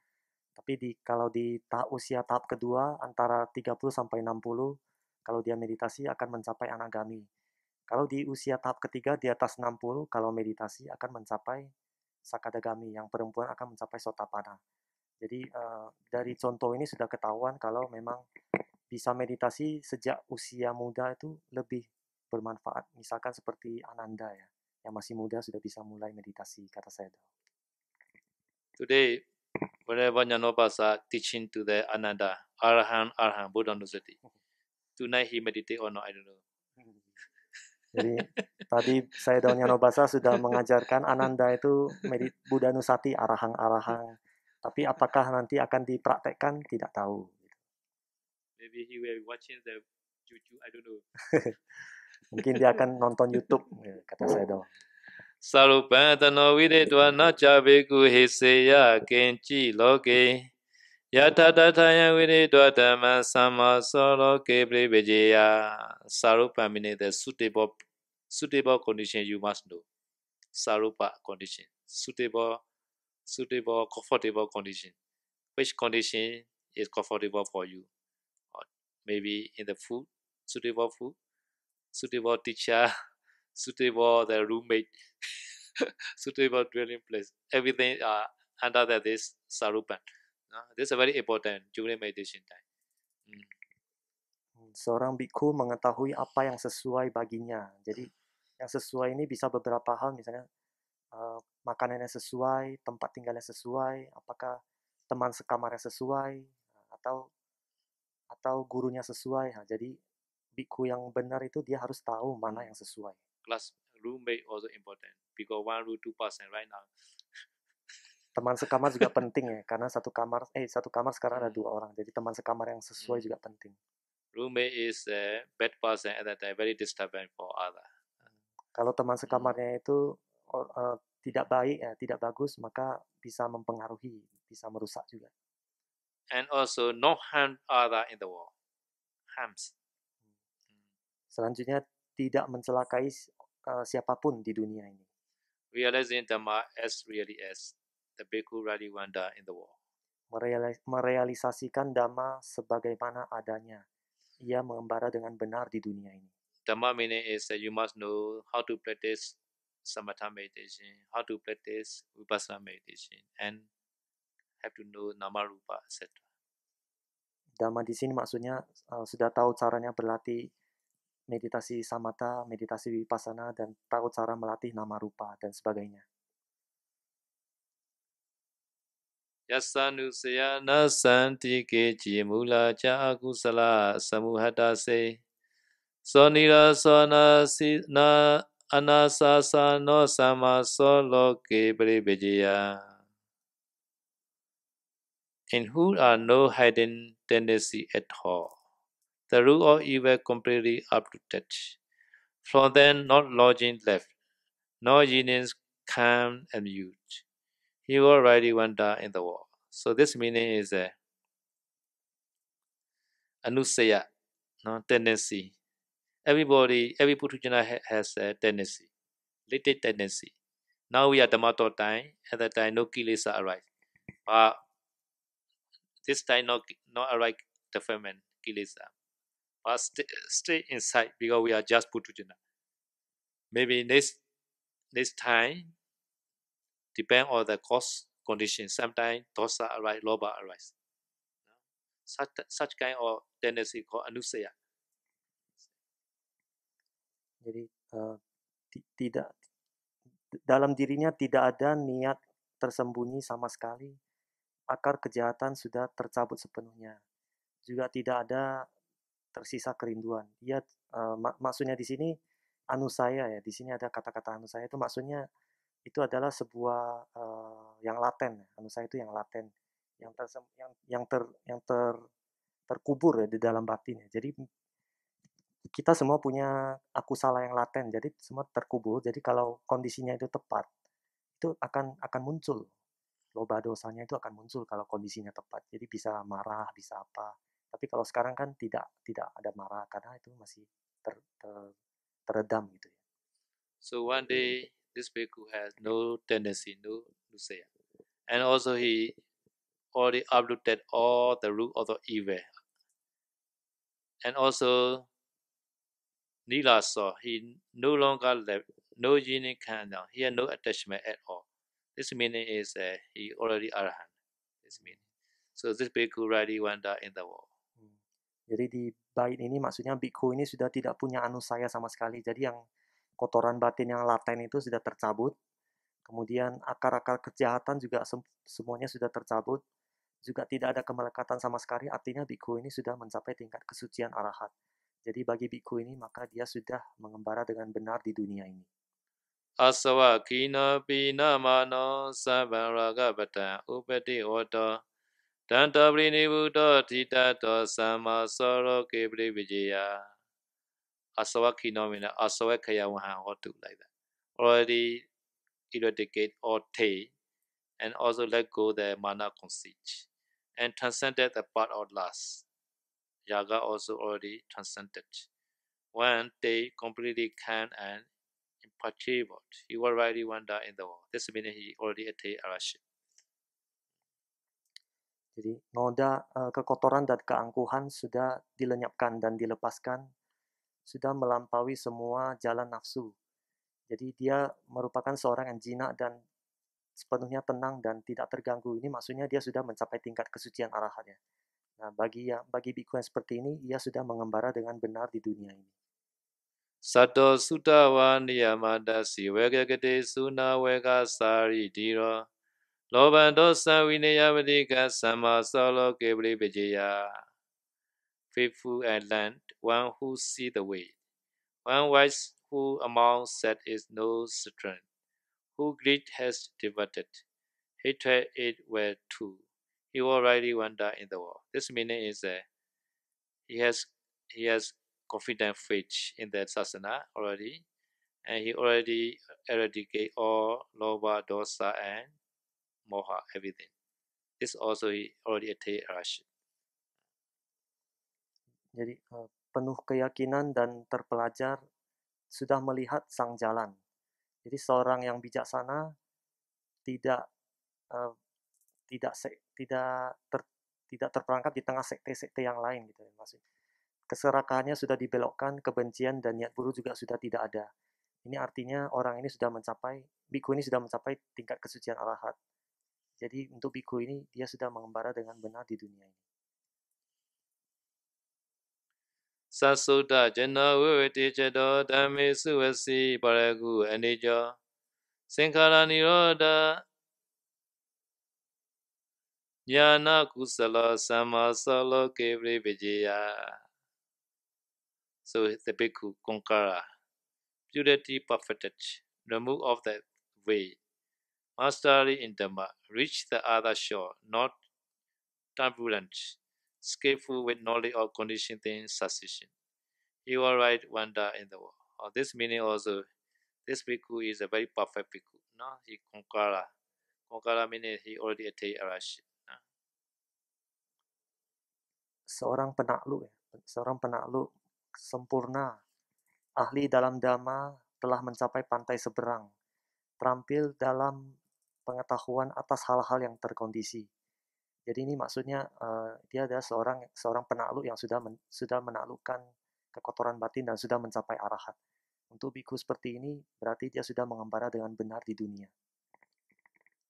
Tapi kalau di usia tahap kedua antara 30 sampai 60, kalau dia meditasi akan mencapai anagami. Kalau di usia tahap ketiga di atas 60, kalau meditasi akan mencapai sakadagami, yang perempuan akan mencapai sotapanna. Jadi dari contoh ini sudah ketahuan kalau memang bisa meditasi sejak usia muda itu lebih bermanfaat. Misalkan seperti Ananda ya, yang masih muda sudah bisa mulai meditasi, kata saya. Today, whenever Nyanopasa teaching to the Ananda, Arahant, Buddha Nusati. Tonight he meditate or not, I don't know. Jadi tadi saya dan Nyanobasa sudah mengajarkan Ananda itu Buddha Nusati, arahang. Tapi apakah nanti akan dipraktekkan, tidak tahu. Maybe he will watching the YouTube, I don't know. Mungkin dia akan nonton YouTube, kata saya dong. Sarupantano videtva nacha beku hiseya kenchi loke. Yatatataya videtva dhamma sama soloke privijaya. Sarupa means the suitable condition you must know. Sarupa condition. Suitable, comfortable condition. Which condition is comfortable for you? Or maybe in the food, suitable teacher, suitable the roommate, suitable dwelling place. Everything under this sarupan. This is very important during meditation time. Seorang bhikkhu mengetahui apa yang sesuai baginya. Jadi yang sesuai ini bisa beberapa hal, misalnya makanannya sesuai, tempat tinggalnya sesuai, apakah teman sekamarnya sesuai, atau gurunya sesuai. Jadi bhikkhu yang benar itu dia harus tahu mana yang sesuai. Plus roommate also important because 1 or 2% right now. Teman sekamar juga penting ya, karena satu kamar sekarang ada 2 orang, jadi teman sekamar yang sesuai juga penting. Roommate is a bad person at that time, very disturbing for other. Kalau teman sekamarnya itu tidak baik ya, tidak bagus, maka bisa mempengaruhi, bisa merusak juga. And also no harm other in the world. Harms. Selanjutnya tidak mencelakai siapapun di dunia ini. Realizing Dhamma as really as the bhikkhu really wonder in the world. Merealisasikan Dhamma sebagaimana adanya. Ia mengembara dengan benar di dunia ini. Dhamma meaning is that you must know how to practice samatha meditation, how to practice vipassana meditation, and have to know nama rupa, etc. Dhamma di sini maksudnya sudah tahu caranya berlatih meditasi samatha, meditasi vipassana, dan tahu cara melatih nama rupa dan sebagainya. Yasanusayana santi keji mula ca akusala samuhata se sonira sona na anasasa no sama soloke privijaya. In who are no hidden tendency at all. The root of evil completely uprooted. From them not lodging left, nor unions calm and mute. He already wonder in the world. So this meaning is a anusaya, no tendency. Every Puthujana has a tendency, latent tendency. Now we are Dhammato time. At that time, no kilesa arise. But this time, not arise defilement kilesa. But stay inside because we are just Puthujana. Maybe next time, depend on the cause, condition. Sometimes dosa arise, loba arise. Such kind of tendency called anusaya. Jadi tidak dalam dirinya tidak ada niat tersembunyi sama sekali. Akar kejahatan sudah tercabut sepenuhnya. Juga tidak ada tersisa kerinduan. Dia maksudnya di sini anusaya ya. Di sini ada kata-kata anusaya itu maksudnya itu adalah sebuah yang laten. Anusaya itu yang laten, yang terkubur ya di dalam batin ya. Jadi kita semua punya aku salah yang laten. Jadi semua terkubur. Jadi kalau kondisinya itu tepat, itu akan muncul. Loba dosanya itu akan muncul kalau kondisinya tepat. Jadi bisa marah, bisa apa. Tapi kalau sekarang kan tidak ada marah karena itu masih teredam gitu ya. So one day this bhikkhu has no tendency, no nusaya. And also he already uprooted all the root of the evil. And also Nila saw he no longer left, no union kind now. He had no attachment at all. This meaning is he already arahant. This meaning. So this bhikkhu already wander in the world. Jadi di bait ini maksudnya bhikkhu ini sudah tidak punya anusaya sama sekali. Jadi yang kotoran batin yang laten itu sudah tercabut. Kemudian akar-akar kejahatan juga semuanya sudah tercabut. Juga tidak ada kemelekatan sama sekali. Artinya bhikkhu ini sudah mencapai tingkat kesucian arahat. Jadi bagi bhikkhu ini maka dia sudah mengembara dengan benar di dunia ini. Asawa kina pina mano sabaraga bata upati oto Tanta Brini Buddha Tita To Sama Soro Kebri Vijaya. Asawa Kinomina, Asawa Kayawahan, or do like that. Already eradicate or take, and also let go the mana conceit, and transcended the part of lust. Yaga also already transcended. When they completely can and imperturbable, he already wander in the world. This means he already attained araship. Jadi noda kekotoran dan keangkuhan sudah dilenyapkan dan dilepaskan, sudah melampaui semua jalan nafsu. Jadi dia merupakan seorang yang jinak dan sepenuhnya tenang dan tidak terganggu. Ini maksudnya dia sudah mencapai tingkat kesucian arahat ya. Nah, bagi bhikkhu yang seperti ini, ia sudah mengembara dengan benar di dunia ini. Sato Sutawa Niyamada Siwegagate Suna Wega Sari Diro Lobando Sawinayavadika Sama Solo Kebri Vijaya. Faithful and land, one who see the way. One wise who among said is no strength. Who greed has diverted. Hatred it were too. He already wander in the world. This meaning is he has confident faith in that sasana already, and he already eradicate all loba, dosa, and moha, everything. This also he already attained araship. Jadi penuh keyakinan dan terpelajar sudah melihat sang jalan. Jadi seorang yang bijaksana tidak terperangkap di tengah sekte-sekte yang lain gitu ya, maksudnya. Keserakahannya sudah dibelokkan, kebencian dan niat buruk juga sudah tidak ada. Ini artinya orang ini sudah mencapai, bhikkhu ini sudah mencapai tingkat kesucian arahat. Jadi untuk bhikkhu ini dia sudah mengembara dengan benar di dunia ini. Sasuda jana viviti jado dhammi suvasi paragu anijo Sankara niroda jnana kusala samasalo kevri vijaya. So the bhikkhu conqueror, purity perfected, remove of the way, mastery in Dhamma, reach the other shore, not turbulent, skillful with knowledge of conditioned things succession. He will right wander in the world. This meaning also, this bhikkhu is a very perfect bhikkhu. No, he conqueror. Conqueror meaning he already attained araship. Seorang penakluk sempurna, ahli dalam dhamma, telah mencapai pantai seberang, terampil dalam pengetahuan atas hal-hal yang terkondisi. Jadi ini maksudnya dia adalah seorang penakluk yang sudah menaklukkan kekotoran batin dan sudah mencapai arahat. Untuk bhikkhu seperti ini berarti dia sudah mengembara dengan benar di dunia.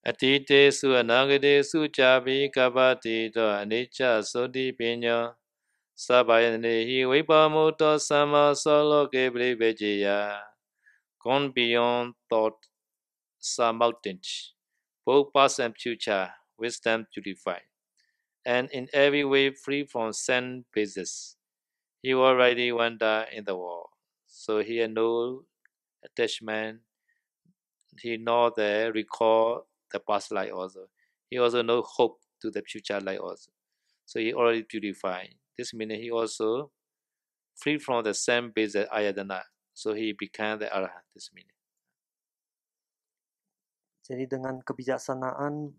Atite su anagade su jabi kabati to anicca soti pinya sabayane hi vipamuto sama solo kebre vejaya. Gone beyond thought, some mountains, both past and future, wisdom purified, and in every way free from sin basis. He already wandered in the world, so he had no attachment. He know the recall the past life also. He also no hope to the future life also. So he already purified. This means he also free from the same basis ayadana. So he became the arhat. This meaning. Jadi dengan kebijaksanaan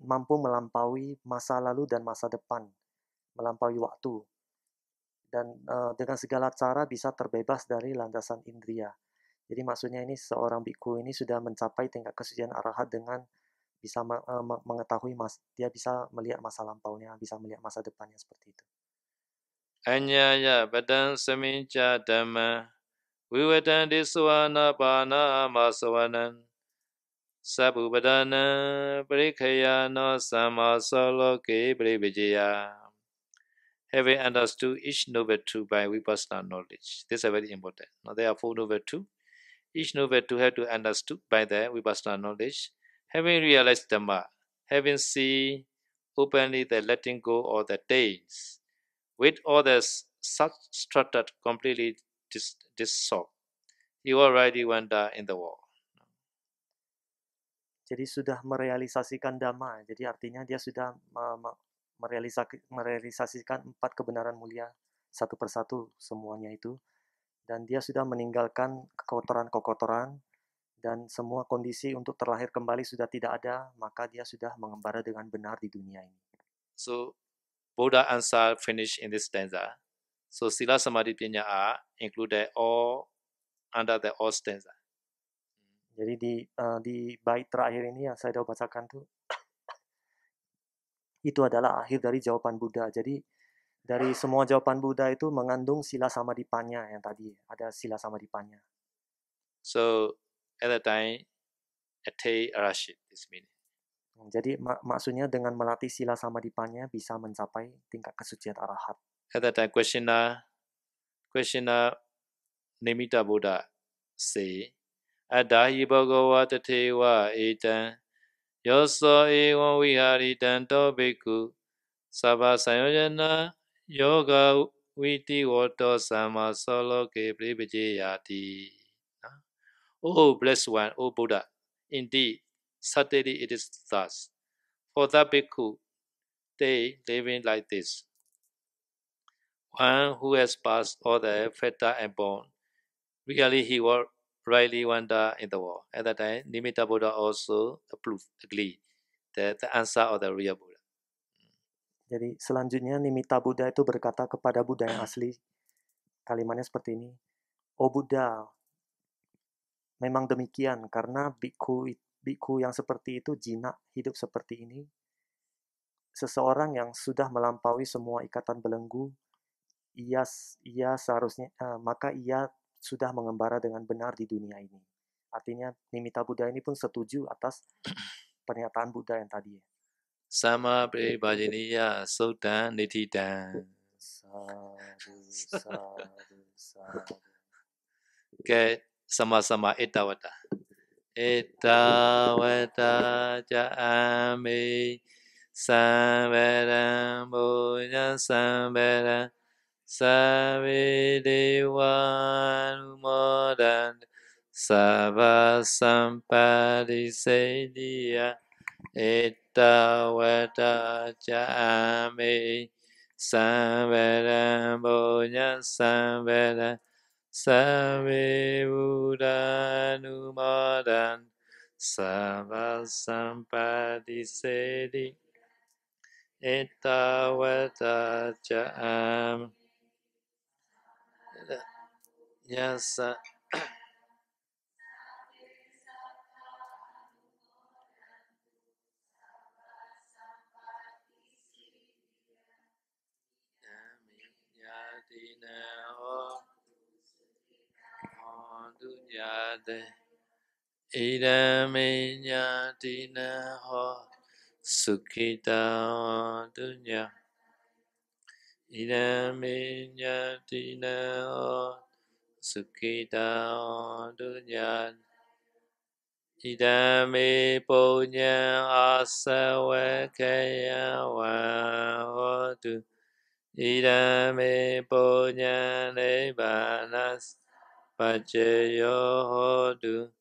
mampu melampaui masa lalu dan masa depan, melampaui waktu, dan dengan segala cara bisa terbebas dari landasan indria. Jadi maksudnya ini seorang biku ini sudah mencapai tingkat kesucian arahat dengan bisa mengetahui dia bisa melihat masa lampaunya, bisa melihat masa depannya seperti itu. Anyaya badang saminca dhamma vivadan diswana bana amasawanan sabu badana parikayana samasaloke privijaya. Having understood each noble truth by vipassana knowledge. This is very important. Now there are 4 noble truths. Each noble truth has to be understood by the vipassana knowledge. Having realized Dhamma, having seen openly the letting go of the days, with all the substrated completely dissolved, you already wander in the world. Jadi sudah merealisasikan dhamma. Jadi artinya dia sudah merealisasikan 4 kebenaran mulia satu persatu semuanya itu. Dan dia sudah meninggalkan kekotoran-kekotoran dan semua kondisi untuk terlahir kembali sudah tidak ada, maka dia sudah mengembara dengan benar di dunia ini. So Buddha answer finished in this stanza. So Sila Samadhi Panya are included all under the all stanza. Jadi di bait terakhir ini yang saya sudah bacakan tuh itu adalah akhir dari jawaban Buddha. Jadi dari semua jawaban Buddha itu mengandung sila samadhipanya yang tadi ada sila samadhipanya. So at that time, attain arahant this meaning. Jadi maksudnya dengan melatih sila samadhipanya bisa mencapai tingkat kesucian arahat. At that time, Krishna Nimitta Buddha say, Adahi Bhagavata Teva Etan Yoso Ewan Viharitan To Bhikkhu Sabha Sayojana Yoga Viti Vato Sama Soloke Privijayati. O blessed one, O Buddha, indeed, certainly it is thus. For the bhikkhu, they living like this. One who has passed all the fetter and bone, really he will rightly wander in the world. At that time, Nimitta Buddha also agreed that the answer of the real Buddha. Jadi selanjutnya Nimitta Buddha itu berkata kepada Buddha yang asli, kalimatnya seperti ini, O Buddha, memang demikian karena biku yang seperti itu jinak hidup seperti ini. Seseorang yang sudah melampaui semua ikatan belenggu, ia seharusnya maka ia sudah mengembara dengan benar di dunia ini. Artinya Nimitta Buddha ini pun setuju atas pernyataan Buddha yang tadi. Sama pribhajiniya sutta nitidan. Sadu. Okay, sama-sama etawata. Etawata ja'ami samvedam bunya samvedam savidevanumodan sabha sampadisediya etawata ja'ami samvedam bunya samvedam Save Buddhanumodan Sabha Sampadisedi Etawata Jam Yasa Yadina Dunyade idame nyatina ho sukhita dunya idame nyatina ho sukhita dunya idame punya asawakaya wa hotu idame punya nibanas pacayo hotu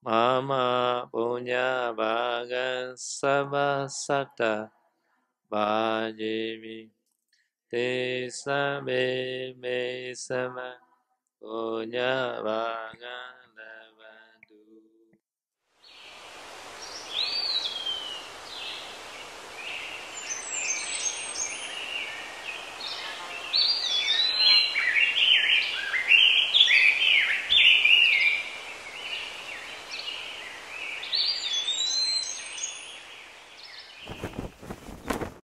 mama punya bagan sabasata bajimi desa me sama punya bagan